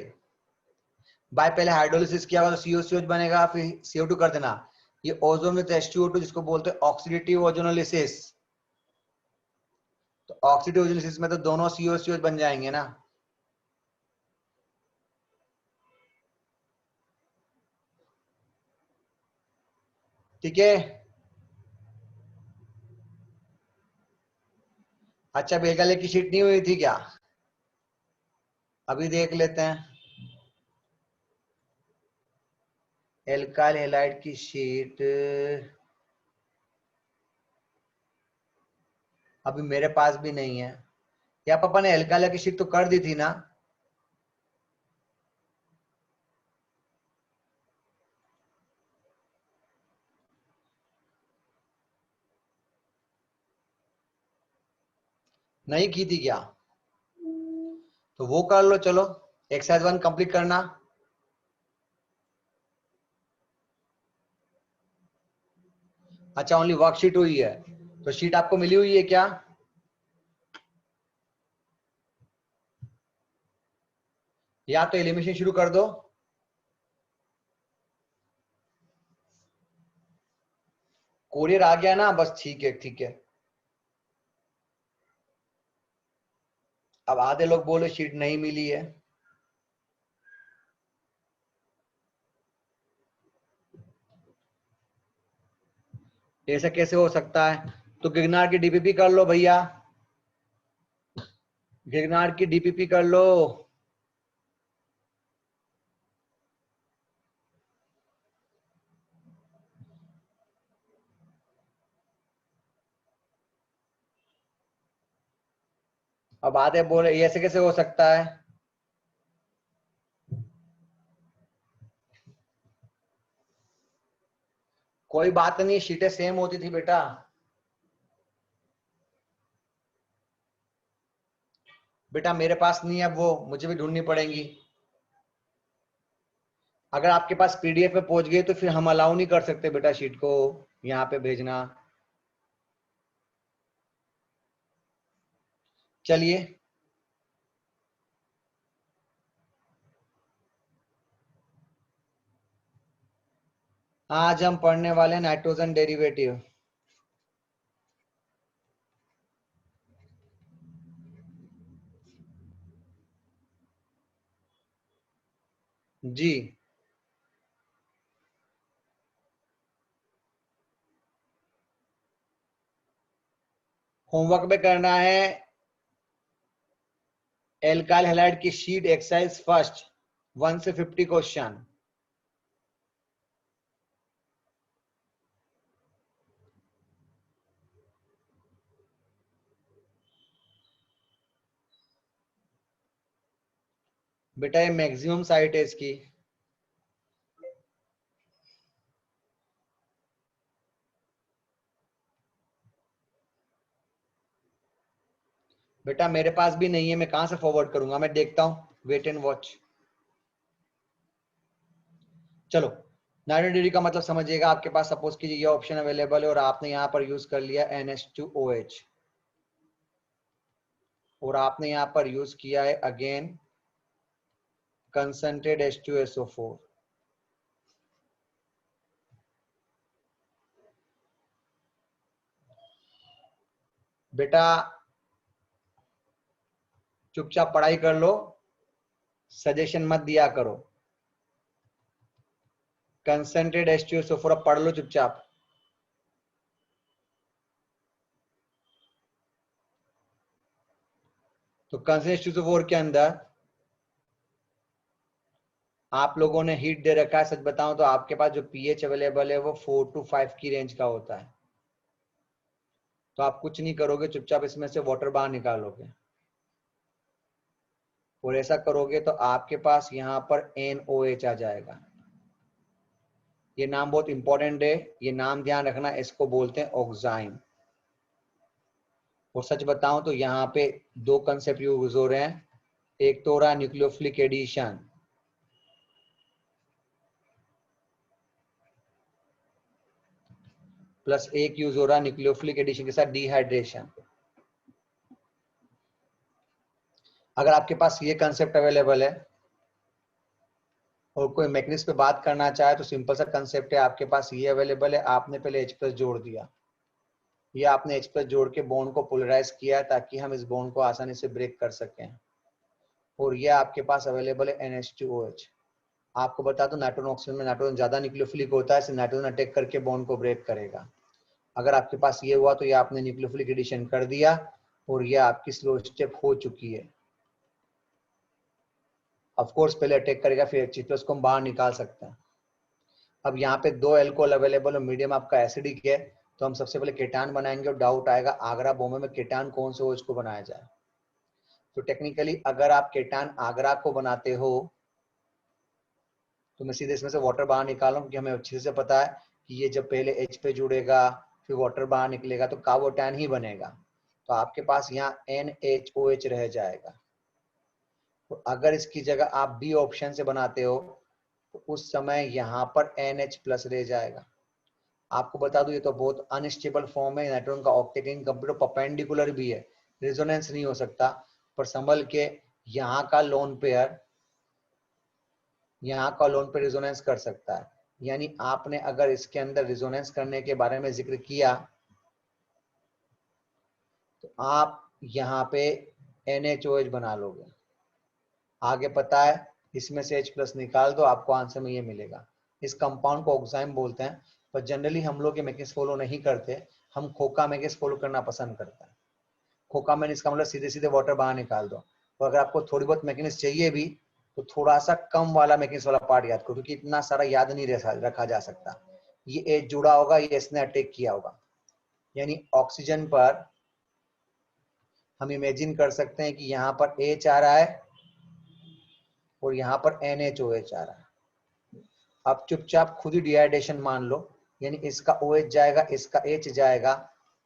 भाई, पहले हाइड्रोलिसिस किया हुआ तो COCH बनेगा, फिर CO2 कर देना। ये ओजोन विद H2O2 जिसको बोलते हैं ऑक्सीडेटिव ओजोनोलिसिस। तो ऑक्सीडेटिव ओजोनोलिसिस में तो दोनों COCH बन जाएंगे ना। ठीक है। अच्छा बेलगाले की शीट नहीं हुई थी क्या, अभी देख लेते हैं। एल्काइल हैलाइड की शीट अभी मेरे पास भी नहीं है। या पापा ने एल्काइल की शीट तो कर दी थी ना। नहीं की थी क्या, तो वो कर लो। चलो एक्सरसाइज 1 कंप्लीट करना। अच्छा ओनली वर्कशीट हुई है, तो शीट आपको मिली हुई है क्या? या तो एलिमिनेशन शुरू कर दो। कोरियर आ गया ना, बस ठीक है ठीक है। अब आधे लोग बोले शीट नहीं मिली है। ऐसा कैसे हो सकता है? तो गिरनार की DPP कर लो भैया, गिरनार की DPP कर लो। अब आधे बोले ये ऐसे कैसे हो सकता है? कोई बात नहीं, शीटें सेम होती थी बेटा। बेटा मेरे पास नहीं है, वो मुझे भी ढूंढनी पड़ेंगी। अगर आपके पास PDF में पहुंच गए तो फिर हम अलाउ नहीं कर सकते बेटा शीट को यहाँ पे भेजना। चलिए आज हम पढ़ने वाले नाइट्रोजन डेरिवेटिव। जी होमवर्क में करना है एल्काइल हैलाइड की शीट एक्सरसाइज फर्स्ट 1 से 50 क्वेश्चन। बेटा ये मैक्सिमम साइट है इसकी। बेटा मेरे पास भी नहीं है, मैं कहां से फॉरवर्ड करूंगा, मैं देखता हूं, वेट एंड वॉच। चलो नाइट्रोजन ड्यूटी का मतलब समझिएगा, आपके पास सपोज कीजिए ये ऑप्शन अवेलेबल है और आपने यहां पर यूज कर लिया NH2OH और आपने यहां पर यूज किया है अगेन कंसंट्रेट H2SO4। बेटा चुपचाप पढ़ाई कर लो, सजेशन मत दिया करो। कंसंट्रेट H2SO4 अब पढ़ लो चुपचाप। तो कंसंट्रेट H2SO4 के अंदर आप लोगों ने हीट दे रखा है, सच बताऊं तो आपके पास जो पीएच अवेलेबल है वो 4 to 5 की रेंज का होता है। तो आप कुछ नहीं करोगे, चुपचाप इसमें से वाटर बाहर निकालोगे और ऐसा करोगे तो आपके पास यहाँ पर NOH आ जाएगा। ये नाम बहुत इंपॉर्टेंट है, ये नाम ध्यान रखना, इसको बोलते हैं ऑक्साइन। और सच बताऊं तो यहाँ पे दो कंसेप्ट यूज हो रहे हैं, एक तो हो रहा है न्यूक्लियोफिलिक एडिशन प्लस एक यूज हो रहा है न्यूक्लियोफिलिक एडिशन के साथ डिहाइड्रेशन। अगर आपके पास ये कंसेप्ट अवेलेबल है और कोई मैकेनिक्स पे बात करना चाहे तो सिंपल सा कंसेप्ट है, आपके पास ये अवेलेबल है, आपने पहले H+ जोड़ दिया, ये आपने H+ जोड़ के बॉन्ड को पोलराइज किया ताकि हम इस बॉन्ड को आसानी से ब्रेक कर सकें। और ये आपके पास अवेलेबल है NH2OH। आपको बता दो नाइट्रोजन ऑक्सीजन में नाइट्रोजन ज्यादा न्यूक्लियोफिलिक होता है, इसलिए नाइट्रोजन अटैक करके बॉन्ड को ब्रेक करेगा। अगर आपके पास ये हुआ तो ये आपने न्यूक्लियोफिलिक एडिशन कर दिया और ये आपकी स्लो स्टेप हो चुकी है। ऑफ कोर्स पहले अटैक करेगा फिर H+ को हम बाहर निकाल सकते हैं। अब यहाँ पे दो एल्कोहल अवेलेबल और मीडियम आपका एसिडिक है, तो हम सबसे पहले केटान बनाएंगे और डाउट आएगा आगरा बॉम्बे में केटान कौन से हो इसको बनाया जाए। तो टेक्निकली अगर आप केटान आगरा को बनाते हो तो मैं सीधे इसमें से वाटर बाहर निकालूं, क्योंकि हमें अच्छे से पता है कि ये जब पहले H पे जुड़ेगा फिर वाटर बाहर निकलेगा तो कार्बोटैन ही बनेगा। तो आपके पास यहाँ NHOH रह जाएगा। तो अगर इसकी जगह आप B ऑप्शन से बनाते हो तो उस समय यहाँ पर NH+ रह जाएगा। आपको बता दूं ये तो बहुत अनस्टेबल फॉर्म है, नाइट्रोजन का ऑक्टेट कंप्यूटर परपेंडिकुलर भी है, रेजोनेंस नहीं हो सकता, पर संभल के यहाँ का लोन पेयर रेजोनेंस कर सकता है। यानी आपने अगर इसके अंदर रेजोनेंस करने के बारे में जिक्र किया तो आप यहाँ पे NHOH बना लोगे। आगे पता है इसमें से H+ निकाल दो, आपको आंसर में ये मिलेगा। इस कंपाउंड को ऑक्साइन बोलते हैं, पर जनरली हम लोग ये मैकेनिक्स फॉलो नहीं करते, हम खोखा मैकेनिक्स फॉलो करना पसंद करते हैं। खोखा मैकेनिक्स का मतलब सीधे सीधे वाटर बाहर निकाल दो। और अगर आपको थोड़ी बहुत मैकेनिक्स चाहिए भी तो थोड़ा सा कम वाला मैकेनिक्स वाला पार्ट याद करो, क्योंकि इतना सारा याद नहीं रखा जा सकता। ये H जुड़ा होगा, ये इसने अटैक किया होगा, यानी ऑक्सीजन पर हम इमेजिन कर सकते हैं कि यहाँ पर H आ रहा है और यहाँ पर NHOH आ रहा है। अब चुपचाप खुद ही डिहाइड्रेशन मान लो, यानी इसका OH जाएगा, इसका H जाएगा,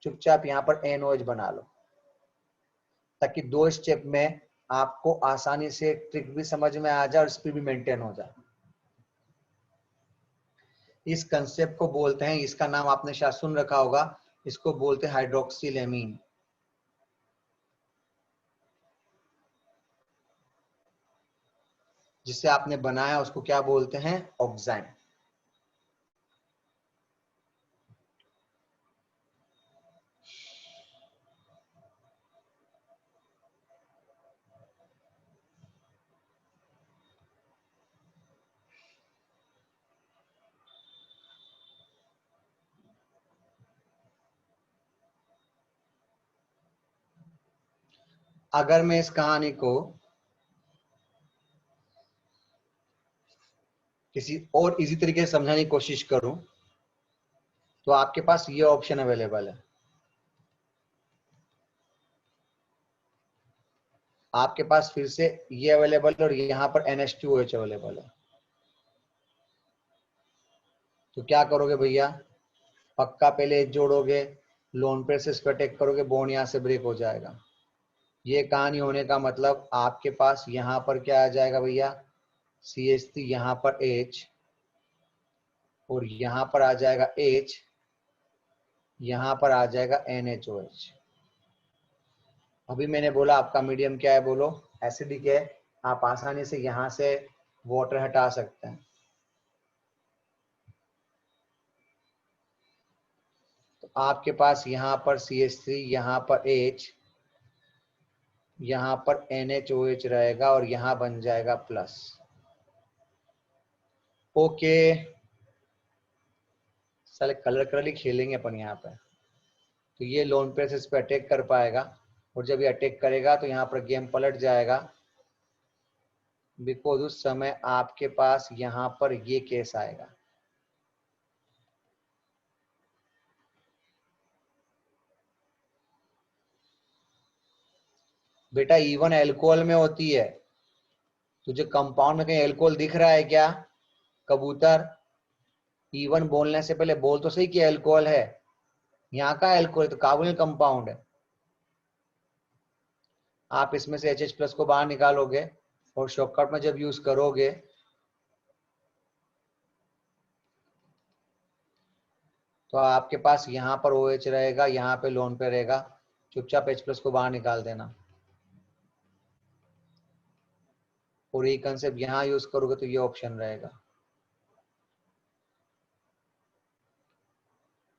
चुपचाप यहाँ पर NOH बना लो, ताकि दो स्टेप में आपको आसानी से ट्रिक भी समझ में आ जाए और स्पीड भी मेंटेन हो जाए। इस कंसेप्ट को बोलते हैं, इसका नाम आपने शायद सुन रखा होगा, इसको बोलते हैं हाइड्रोक्सिलेमीन। जिसे आपने बनाया उसको क्या बोलते हैं, ऑक्साइन। अगर मैं इस कहानी को किसी और इजी तरीके से समझाने की कोशिश करूं तो आपके पास ये ऑप्शन अवेलेबल है। आपके पास फिर से ये अवेलेबल है और यहाँ पर NH2OH अवेलेबल है। तो क्या करोगे भैया, पक्का पहले एच जोड़ोगे, लोन पेयर से इसको अटैक करोगे, बॉन्ड यहाँ से ब्रेक हो जाएगा। ये कहानी होने का मतलब आपके पास यहाँ पर क्या आ जाएगा भैया, CH3, यहाँ पर H और यहाँ पर आ जाएगा H, यहाँ पर आ जाएगा NHOH। अभी मैंने बोला आपका मीडियम क्या है, बोलो एसिडिक है। आप आसानी से यहाँ से वाटर हटा सकते हैं। तो आपके पास यहाँ पर CH3, यहाँ पर H, यहाँ पर NHOH रहेगा और यहाँ बन जाएगा प्लस। ओके, साले कलर कलर ही खेलेंगे अपन यहाँ पे। तो ये लोन पेयर से इस पे अटैक कर पाएगा और जब ये अटैक करेगा तो यहाँ पर गेम पलट जाएगा, बिकॉज उस समय आपके पास यहाँ पर ये केस आएगा। बेटा इवन एल्कोहल में होती है। तुझे कंपाउंड में कहीं एल्कोहल दिख रहा है क्या कबूतर? इवन बोलने से पहले बोल तो सही कि एल्कोहल है। यहाँ का एल्कोहल तो कार्बोनिल कंपाउंड है। आप इसमें से HH+ को बाहर निकालोगे और शॉर्टकट में जब यूज करोगे तो आपके पास यहाँ पर OH रहेगा, यहाँ पे लोन पे रहेगा। चुपचाप H+ को बाहर निकाल देना और ये कंसेप्ट यहाँ यूज करोगे तो ये ऑप्शन रहेगा।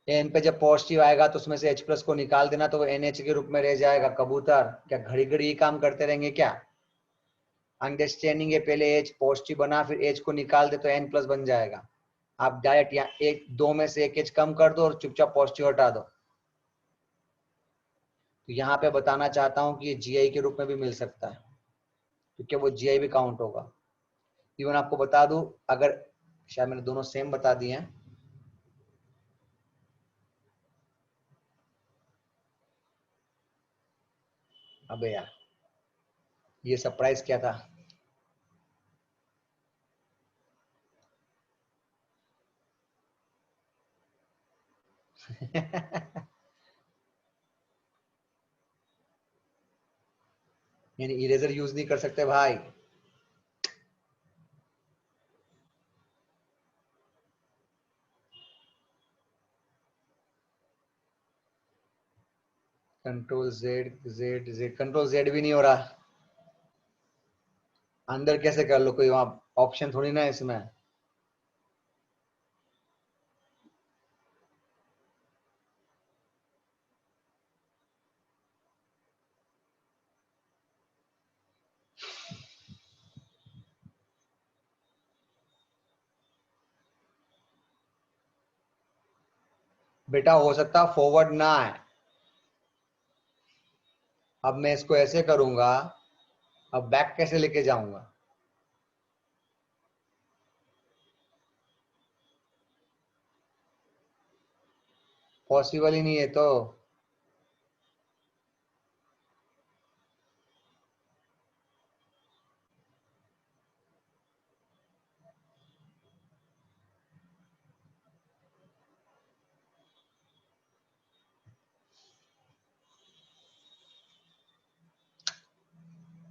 N पे जब पॉजिटिव आएगा तो उसमें से H+ को निकाल देना तो वो NH के रूप में रह जाएगा। कबूतर क्या घड़ी घड़ी ये काम करते रहेंगे क्या? अंडरस्टैंडिंग है, पहले H पॉजिटिव बना फिर H को निकाल दे तो N+ बन जाएगा। आप डायरेक्ट यहाँ एक दो में से एक H कम कर दो और चुपचाप पॉजिटिव हटा दो। तो यहाँ पे बताना चाहता हूँ कि ये GI के रूप में भी मिल सकता है क्योंकि वो GI भी काउंट होगा। इवन आपको बता दूं, अगर शायद मैंने दोनों सेम बता दिए हैं, अबे यार ये सरप्राइज क्या था? यानी इरेजर यूज नहीं कर सकते भाई। Control Z Z Z, control Z भी नहीं हो रहा। अंदर कैसे कर लो, कोई वहां ऑप्शन थोड़ी ना है इसमें। बेटा हो सकता फॉरवर्ड ना है। अब मैं इसको ऐसे करूंगा, अब बैक कैसे लेके जाऊंगा? पॉसिबल ही नहीं है तो।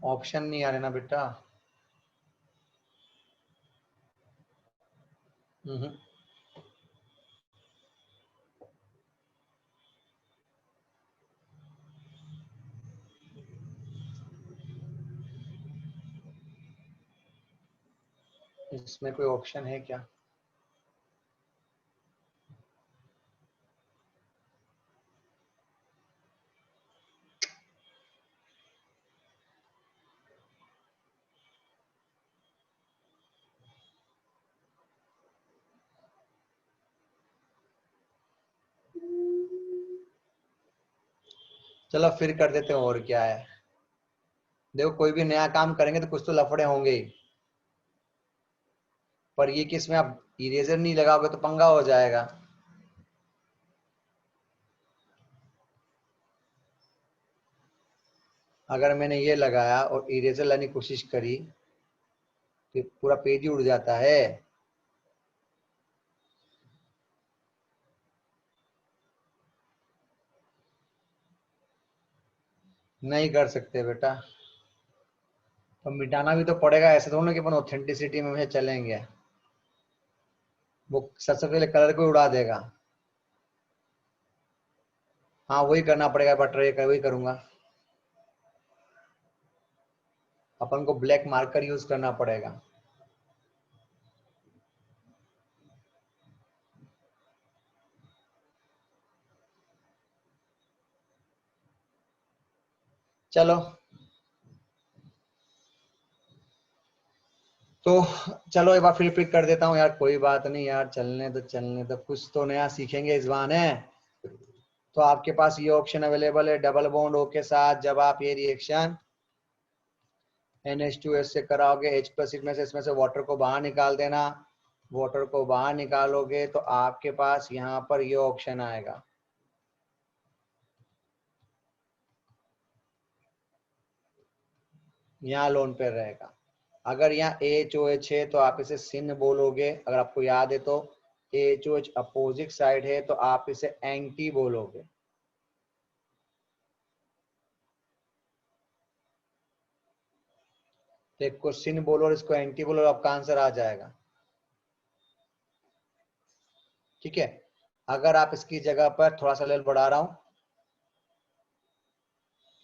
ऑप्शन नहीं आ रहे ना बेटा। हम्म। इसमें कोई ऑप्शन है क्या? चलो फिर कर देते हैं, और क्या है। देखो कोई भी नया काम करेंगे तो कुछ तो लफड़े होंगे ही, पर ये कि इसमें आप इरेजर नहीं लगाओगे तो पंगा हो जाएगा। अगर मैंने ये लगाया और इरेजर लाने की कोशिश करी तो पूरा पेज ही उड़ जाता है। नहीं कर सकते बेटा, तो मिटाना भी तो पड़ेगा, ऐसे थोड़ा ना कि अपन ऑथेंटिसिटी में चलेंगे। वो सबसे पहले कलर को उड़ा देगा। हाँ वही करना पड़ेगा, बट ट्राई कर वही करूंगा। अपन को ब्लैक मार्कर यूज करना पड़ेगा। चलो तो चलो एक बार फिर पिक कर देता हूँ यार, कोई बात नहीं यार, चलने तो कुछ तो नया सीखेंगे इस बहाने। तो आपके पास ये ऑप्शन अवेलेबल है डबल बॉन्ड O के साथ, जब आप ये रिएक्शन NH2S से कराओगे, H+ इसमें से वाटर को बाहर निकाल देना। वाटर को बाहर निकालोगे तो आपके पास यहाँ पर ये ऑप्शन आएगा, यहाँ लोन पे रहेगा। अगर यहाँ AHOH है तो आप इसे सिन बोलोगे, अगर आपको याद है तो AHOH अपोजिट साइड है तो आप इसे एंटी बोलोगे। तो एक को सिन बोलो और इसको एंटी बोलो, आपका आंसर आ जाएगा। ठीक है, अगर आप इसकी जगह पर थोड़ा सा लेवल बढ़ा रहा हूं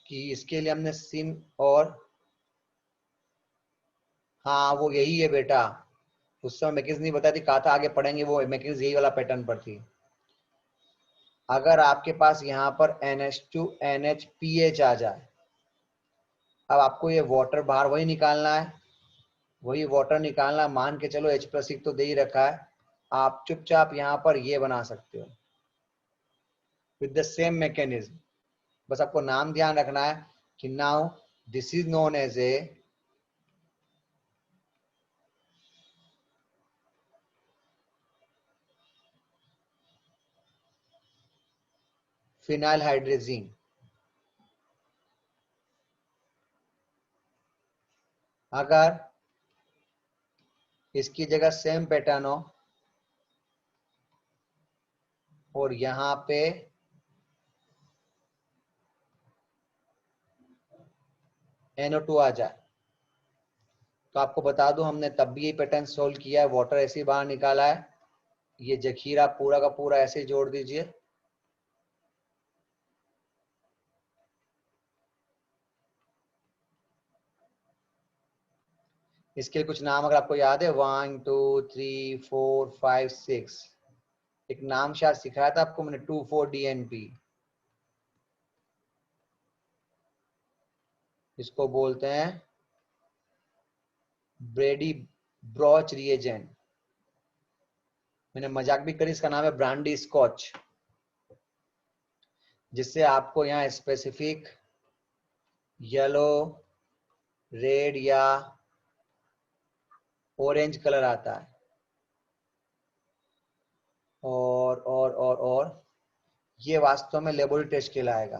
कि इसके लिए हमने सिन और, हाँ वो यही है बेटा, उस समय मैकेनिज्म नहीं बताती, कहा था आगे पढ़ेंगे, वो मैकेनिज्म यही वाला पैटर्न पर थी। अगर आपके पास यहाँ पर NH2NH आ जाए, अब आपको ये वाटर बाहर वही निकालना है, वही वाटर निकालना, मान के चलो H+ तो दे ही रखा है, आप चुपचाप यहाँ पर ये बना सकते हो विद द सेम मैकेनिज्म। बस आपको नाम ध्यान रखना है कि now this is known as a phenyl hydrazine. अगर इसकी जगह सेम पैटर्न हो और यहाँ पे NO2 आ जाए, तो आपको बता दूं हमने तब भी ये पैटर्न सोल्व किया है, वाटर ऐसे ही बाहर निकाला है। ये जखीरा पूरा का पूरा ऐसे ही जोड़ दीजिए, इसके लिए कुछ नाम अगर आपको याद है, 1 2 3 4 5 6, एक नाम शायद सिखाया था आपको मैंने, 2,4-DNP, इसको बोलते हैं ब्रेडी ब्रॉच रिएजेंट। मैंने मजाक भी करी, इसका नाम है ब्रांडी स्कॉच, जिससे आपको यहाँ स्पेसिफिक येलो, रेड या ऑरेंज कलर आता है। और ये वास्तव में लेबोरेटरी टेस्ट कहलाएगा।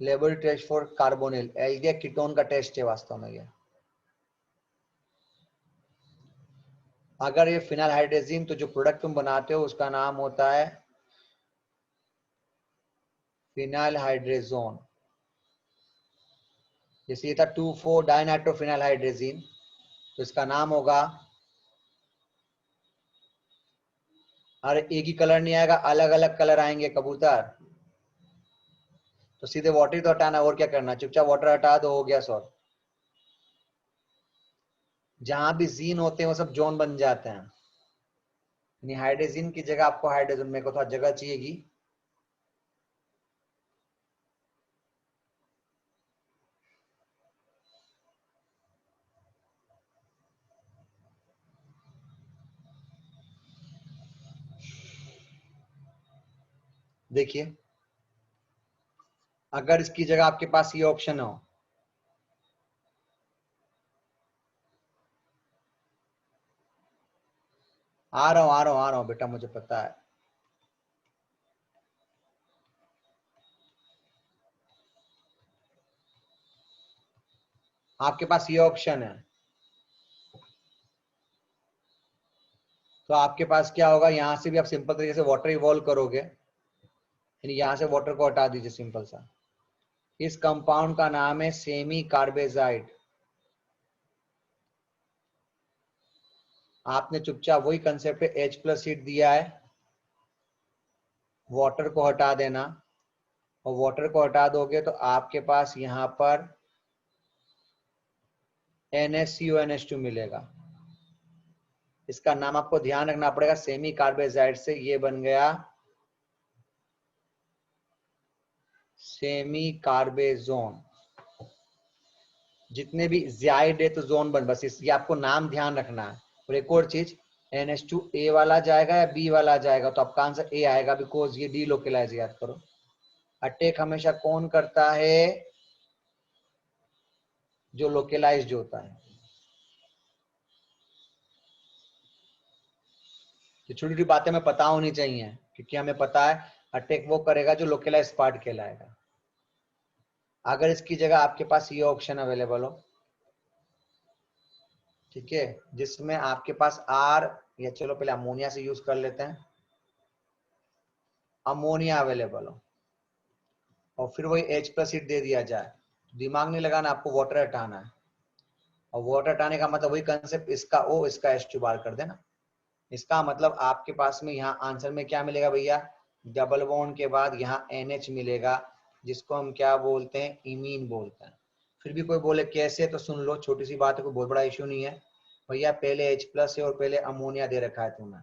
Laboratory test for carbonyl, aldehyde ketone का टेस्ट है वास्तव में ये। अगर ये फिनाइल हाइड्रेजीन, तो जो प्रोडक्ट तुम बनाते हो उसका नाम होता है फिनाइल हाइड्रेजोन। जैसे ये था 2,4-डाइनाइट्रोफिनाइल हाइड्रेजीन, तो इसका नाम होगा, अरे एक ही कलर नहीं आएगा, अलग अलग कलर आएंगे कबूतर, तो सीधे वाटर ही तो हटाना, और क्या करना, चुपचाप वाटर हटा दो, हो गया सॉल्व। जहां भी जीन होते हैं वो सब जोन बन जाते हैं, यानी हाइड्रोजन की जगह आपको हाइड्रोजन, मेरे को थोड़ा जगह चाहिएगी। देखिए अगर इसकी जगह आपके पास ये ऑप्शन हो, आ रहा हूं बेटा, मुझे पता है। आपके पास ये ऑप्शन है, तो आपके पास क्या होगा, यहां से भी आप सिंपल तरीके से वाटर इवॉल्व करोगे, यानी यहां से वाटर को हटा दीजिए सिंपल सा। इस कंपाउंड का नाम है सेमी कार्बेजाइड। आपने चुपचाप वही कंसेप्ट H+ हीट दिया है, वाटर को हटा देना, और वाटर को हटा दोगे तो आपके पास यहां पर NaCO मिलेगा। इसका नाम आपको ध्यान रखना पड़ेगा, सेमी कार्बेजाइड से ये बन गया सेमी कार्बेजोन। जितने भी ज़ाइड जोन बन, बस ये आपको नाम ध्यान रखना है। और एक और चीज, NH2 A वाला जाएगा या B वाला जाएगा, तो आपका आंसर A आएगा, बिकॉज ये डीलोकलाइज, याद करो। अटैक हमेशा कौन करता है, जो लोकलाइज्ड होता है। तो छोटी छोटी बातें हमें पता होनी चाहिए, क्योंकि हमें पता है अटैक वो करेगा जो लोकलाइज्ड पार्ट कहलाएगा। अगर इसकी जगह आपके पास ये ऑप्शन अवेलेबल हो, ठीक है, जिसमें आपके पास R, या चलो पहले अमोनिया से यूज कर लेते हैं, अमोनिया अवेलेबल हो, और फिर वही H+ हीट दे दिया जाए, दिमाग नहीं लगाना, आपको वाटर हटाना है। और वाटर हटाने का मतलब वही कंसेप्ट, इसका O इसका H2 बार कर देना। इसका मतलब आपके पास में यहाँ आंसर में क्या मिलेगा भैया, डबल बॉन्ड के बाद यहाँ NH मिलेगा, जिसको हम क्या बोलते हैं, इमीन बोलते हैं। फिर भी कोई बोले कैसे, तो सुन लो, छोटी सी बात है, कोई बहुत बड़ा इश्यू नहीं है भैया। पहले H+ है और पहले अमोनिया दे रखा है तुम्हें,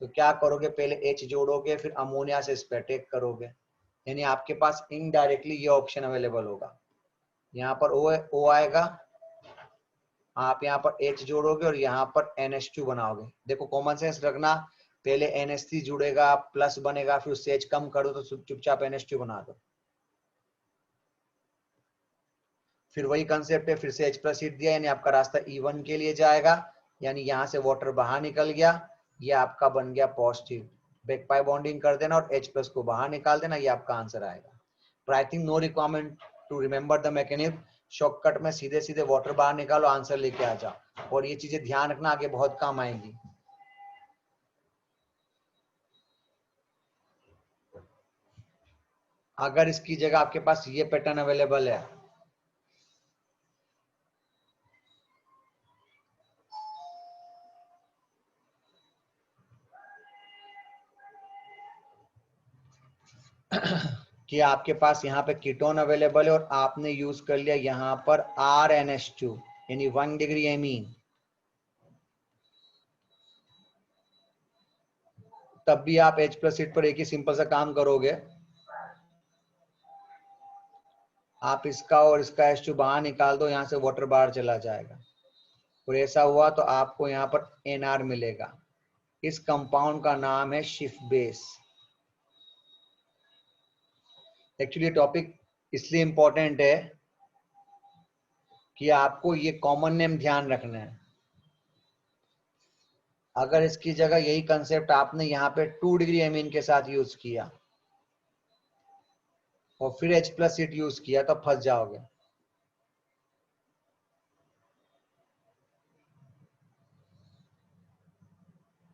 तो क्या करोगे, पहले H जोड़ोगे, फिर अमोनिया से इस पे अटैक करोगे, यानी आपके पास इनडायरेक्टली ये ऑप्शन अवेलेबल होगा। यहाँ पर O आएगा, आप यहाँ पर H जोड़ोगे और यहाँ पर NH2 बनाओगे। देखो कॉमन सेंस रखना, पहले NH3 जुड़ेगा, प्लस बनेगा, फिर उससे H कम कर दो तो चुपचाप NH2 बना दो। फिर वही कंसेप्ट है, फिर से H+ हीट दिया, यानी आपका रास्ता E1 के लिए जाएगा, यानी यहाँ से वाटर बाहर निकल गया, ये आपका बन गया पॉजिटिव। बैक पाई बॉन्डिंग कर देना और H+ को बाहर निकाल देना, ये आपका आंसर आएगा। तो I think no requirement to remember the mechanism, shortcut में सीधे सीधे वाटर बाहर निकालो, आंसर लेके आ जाओ। और ये चीजें ध्यान रखना, आगे बहुत काम आएंगी। अगर इसकी जगह आपके पास ये पैटर्न अवेलेबल है, कि आपके पास यहाँ पे कीटोन अवेलेबल है और आपने यूज कर लिया यहाँ पर RNH2, यानी 1 डिग्री एमीन, तब भी आप H+ हीट पर एक ही सिंपल सा काम करोगे, आप इसका और इसका H2 बाहर निकाल दो, यहाँ से वाटर बाहर चला जाएगा, और ऐसा हुआ तो आपको यहाँ पर NR मिलेगा। इस कंपाउंड का नाम है शिफ बेस। एक्चुअली टॉपिक इसलिए इंपॉर्टेंट है कि आपको ये कॉमन नेम ध्यान रखना है। अगर इसकी जगह यही कंसेप्ट आपने यहाँ पे 2 डिग्री एमीन के साथ यूज किया और फिर H+ हीट यूज किया, तो फंस जाओगे।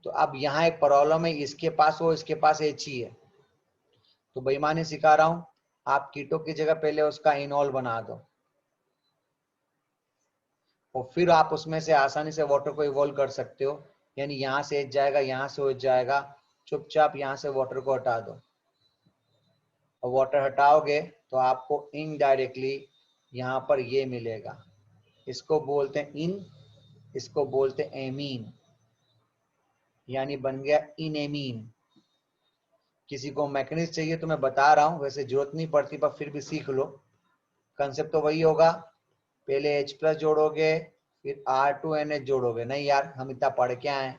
तो अब यहाँ एक प्रॉब्लम है, इसके पास वो, इसके पास H ही है, तो बेईमानी सिखा रहा हूं, आप कीटो की जगह पहले उसका इनॉल बना दो और फिर आप उसमें से आसानी से वाटर को इवॉल्व कर सकते हो, यानी यहाँ से H जाएगा, यहाँ से H जाएगा, चुपचाप यहाँ से वाटर को हटा दो, और वाटर हटाओगे तो आपको इनडायरेक्टली यहाँ पर ये मिलेगा, इसको बोलते हैं इन, इसको बोलते हैं एमीन, यानी बन गया इनेमीन। किसी को मैकेनिज्म चाहिए तो मैं बता रहा हूं, वैसे जरूरत नहीं पड़ती, पर फिर भी सीख लो। कंसेप्ट तो वही होगा, पहले H+ जोड़ोगे, फिर R2NH जोड़ोगे। नहीं यार, हम इतना पढ़ के आए,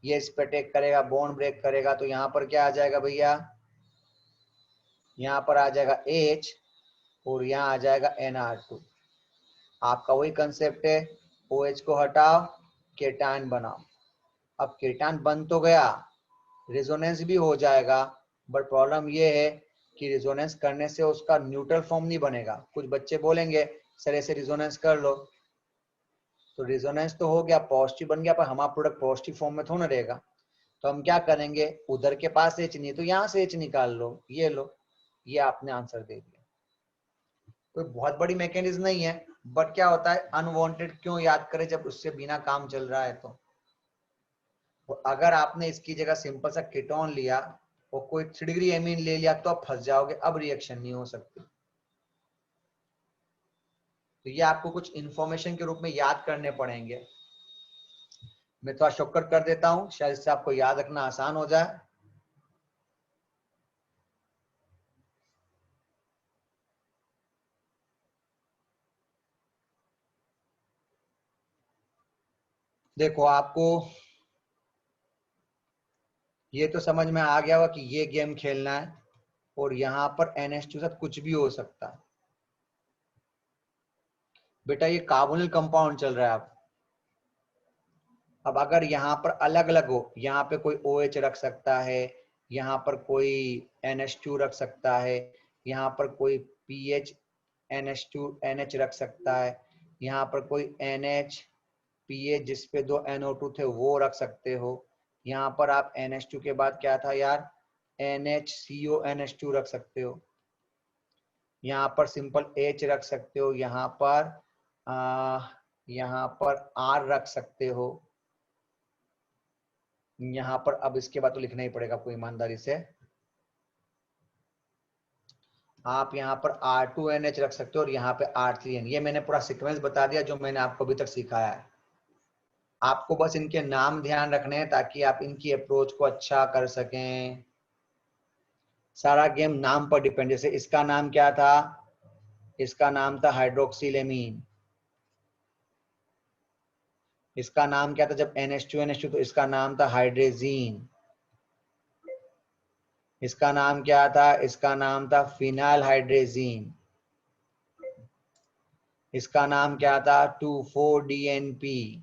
ये इस पे अटैक करेगा, बॉन्ड ब्रेक करेगा, तो यहाँ पर क्या आ जाएगा भैया, यहाँ पर आ जाएगा H और यहाँ आ जाएगा NR2। आपका वही कंसेप्ट है, OH को हटाओ, केटायन बनाओ। अब केटायन बन तो गया, रेजोनेंस भी हो जाएगा, बट प्रॉब्लम ये है कि रेजोनेंस करने से उसका न्यूट्रल फॉर्म नहीं बनेगा। कुछ बच्चे बोलेंगे सर ऐसे रेजोनेंस कर लो, तो रेजोनेंस तो हो गया, पॉजिटिव बन गया, पर हमारा प्रोडक्ट पॉजिटिव फॉर्म में थोड़ा ना रहेगा। तो हम क्या करेंगे, उधर के पास H नहीं है तो यहाँ से H निकाल लो, ये लो, ये आपने आंसर दे दिया। कोई बहुत बड़ी मैकेनिज्म नहीं है, बट क्या होता है अनवांटेड क्यों याद करें जब उससे बिना काम चल रहा है। तो अगर आपने इसकी जगह सिंपल सा कीटोन लिया और कोई 3 डिग्री एमीन ले लिया तो आप फंस जाओगे, अब रिएक्शन नहीं हो सकती। तो ये आपको कुछ इंफॉर्मेशन के रूप में याद करने पड़ेंगे। मैं थोड़ा शॉर्टकट कर देता हूं, शायद इससे आपको याद रखना आसान हो जाए। देखो आपको ये तो समझ में आ गया होगा कि ये गेम खेलना है और यहां पर NH2 साथ कुछ भी हो सकता है। बेटा ये कार्बोनिल कंपाउंड चल रहा है। अब अगर यहाँ पर अलग अलग हो, यहाँ पे कोई OH रख सकता है, यहाँ पर कोई NH2 रख सकता है, यहाँ पर कोई PH NH2 NH रख सकता है, यहाँ पर कोई NH PH जिसपे 2 NO2 थे वो रख सकते हो। यहाँ पर आप NH2 के बाद क्या था यार, NHCO NH2 रख सकते हो। यहाँ पर सिंपल H रख सकते हो, यहाँ पर R रख सकते हो। यहाँ पर अब इसके बाद तो लिखना ही पड़ेगा आपको ईमानदारी से, आप यहाँ पर R2NH रख सकते हो और यहाँ पे R3N। ये मैंने पूरा सीक्वेंस बता दिया जो मैंने आपको अभी तक सिखाया है। आपको बस इनके नाम ध्यान रखने हैं ताकि आप इनकी अप्रोच को अच्छा कर सकें। सारा गेम नाम पर डिपेंड। जैसे इसका नाम क्या था, इसका नाम था हाइड्रोक्सिलेमीन। इसका नाम क्या था जब NH2 तो इसका नाम था हाइड्रेजीन। इसका नाम क्या था, इसका नाम था फिनाइल हाइड्रेजीन। इसका नाम क्या था 2,4-DNP।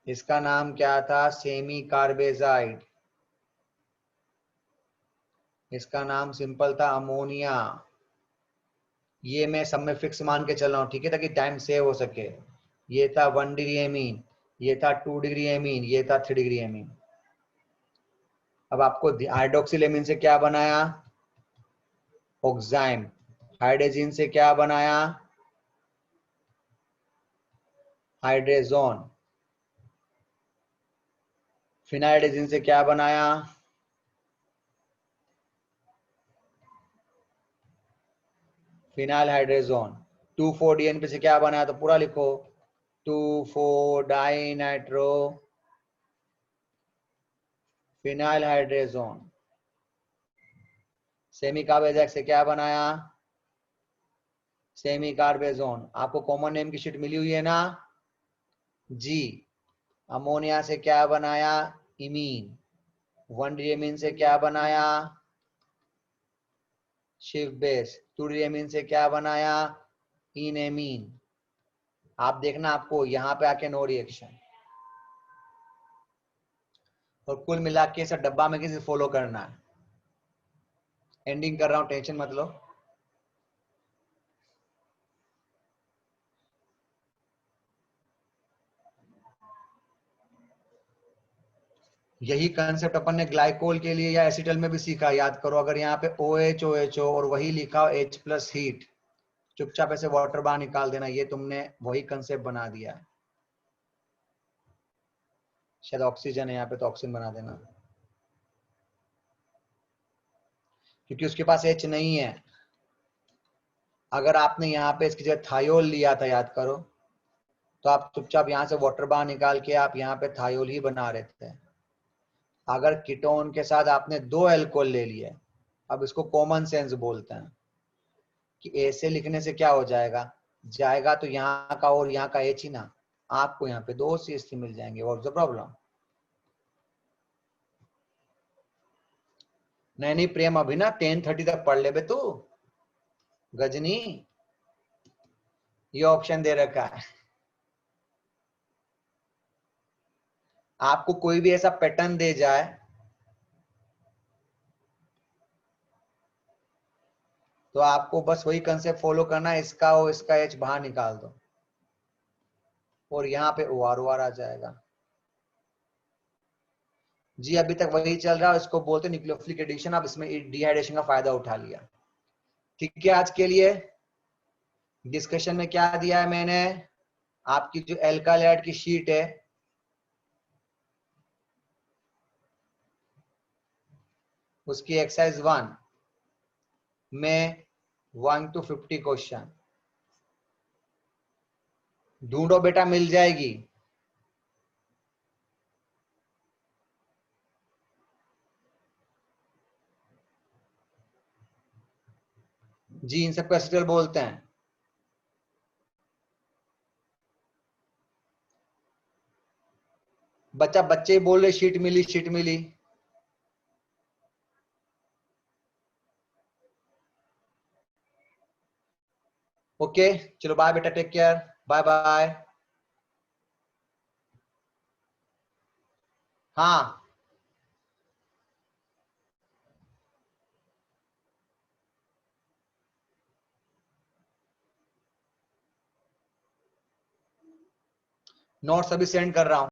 इसका नाम क्या था सेमी कार्बेजाइड। इसका नाम सिंपल था अमोनिया। ये मैं सब में फिक्स मान के चल रहा हूं, ठीक है, ताकि टाइम सेव हो सके। ये था 1 डिग्री एमीन, ये था 2 डिग्री एमीन, ये था 3 डिग्री एमीन। अब आपको हाइड्रोक्सिलेमीन से क्या बनाया, ऑक्साइम। हाइड्रोजीन से क्या बनाया, हाइड्रेजोन। फिनाइड्रोजीन से क्या बनाया, फिनाइल हाइड्रेजोन। 2,4-DNP से क्या बनाया, तो पूरा लिखो 2,4-डाइनाइट्रो फिनाइल हाइड्रेजोन। सेमी कार्बेजाइड से क्या बनाया, सेमी कार्बेजोन। आपको कॉमन नेम की शीट मिली हुई है ना जी। अमोनिया से क्या बनाया, इमीन। 1-डिएमीन से क्या बनाया, शिव बेस। 2-डिएमीन से क्या बनाया, इनेमीन। आप देखना आपको यहाँ पे आके नो रिएक्शन। और कुल मिला के सब डब्बा में किसी फॉलो करना है। एंडिंग कर रहा हूं, टेंशन मत लो। यही कंसेप्ट अपन ने ग्लाइकोल के लिए या एसिटल में भी सीखा, याद करो। अगर यहाँ पे OH OH और वही लिखा हो H प्लस हीट, चुपचाप ऐसे वाटर बाहर निकाल देना, ये तुमने वही कंसेप्ट बना दिया है। शायद ऑक्सीजन है यहाँ पे तो ऑक्सीजन बना देना, क्योंकि उसके पास H नहीं है। अगर आपने यहाँ पे इसकी जगह थायोल लिया था, याद करो, तो आप चुपचाप यहाँ से वाटर बाहर निकाल के आप यहाँ पे थायोल ही बना रहे थे। अगर कीटोन के साथ आपने 2 अल्कोहल ले लिए, अब इसको कॉमन सेंस बोलते हैं कि ऐसे लिखने से क्या हो जाएगा, जाएगा तो यहाँ का और यहाँ का H ही ना, आपको यहाँ पे 2 CH3 मिल जाएंगे। What's the problem. नहीं नहीं प्रेम, अभी ना 10:30 तक पढ़ ले बे तू। गजनी, ये ऑप्शन दे रखा है। आपको कोई भी ऐसा पैटर्न दे जाए तो आपको बस वही कंसेप्ट फॉलो करना है, इसका ओ इसका एच बाहर निकाल दो और यहाँ पे ओ आर आ जाएगा। जी अभी तक वही चल रहा है, इसको बोलते न्यूक्लियोफिलिक एडिशन। अब इसमें डिहाइड्रेशन का फायदा उठा लिया। ठीक है, आज के लिए डिस्कशन में क्या दिया है मैंने, आपकी जो एल्कालाइड की शीट है उसकी एक्सरसाइज 1 में 1 to 50 क्वेश्चन ढूंढो बेटा, मिल जाएगी। जी इन सबको एसिटल बोलते हैं। बच्चे ही बोल रहे शीट मिली शीट मिली। ओके चलो बाय बेटा, टेक केयर, बाय बाय। हाँ नोट्स अभी सेंड कर रहा हूं।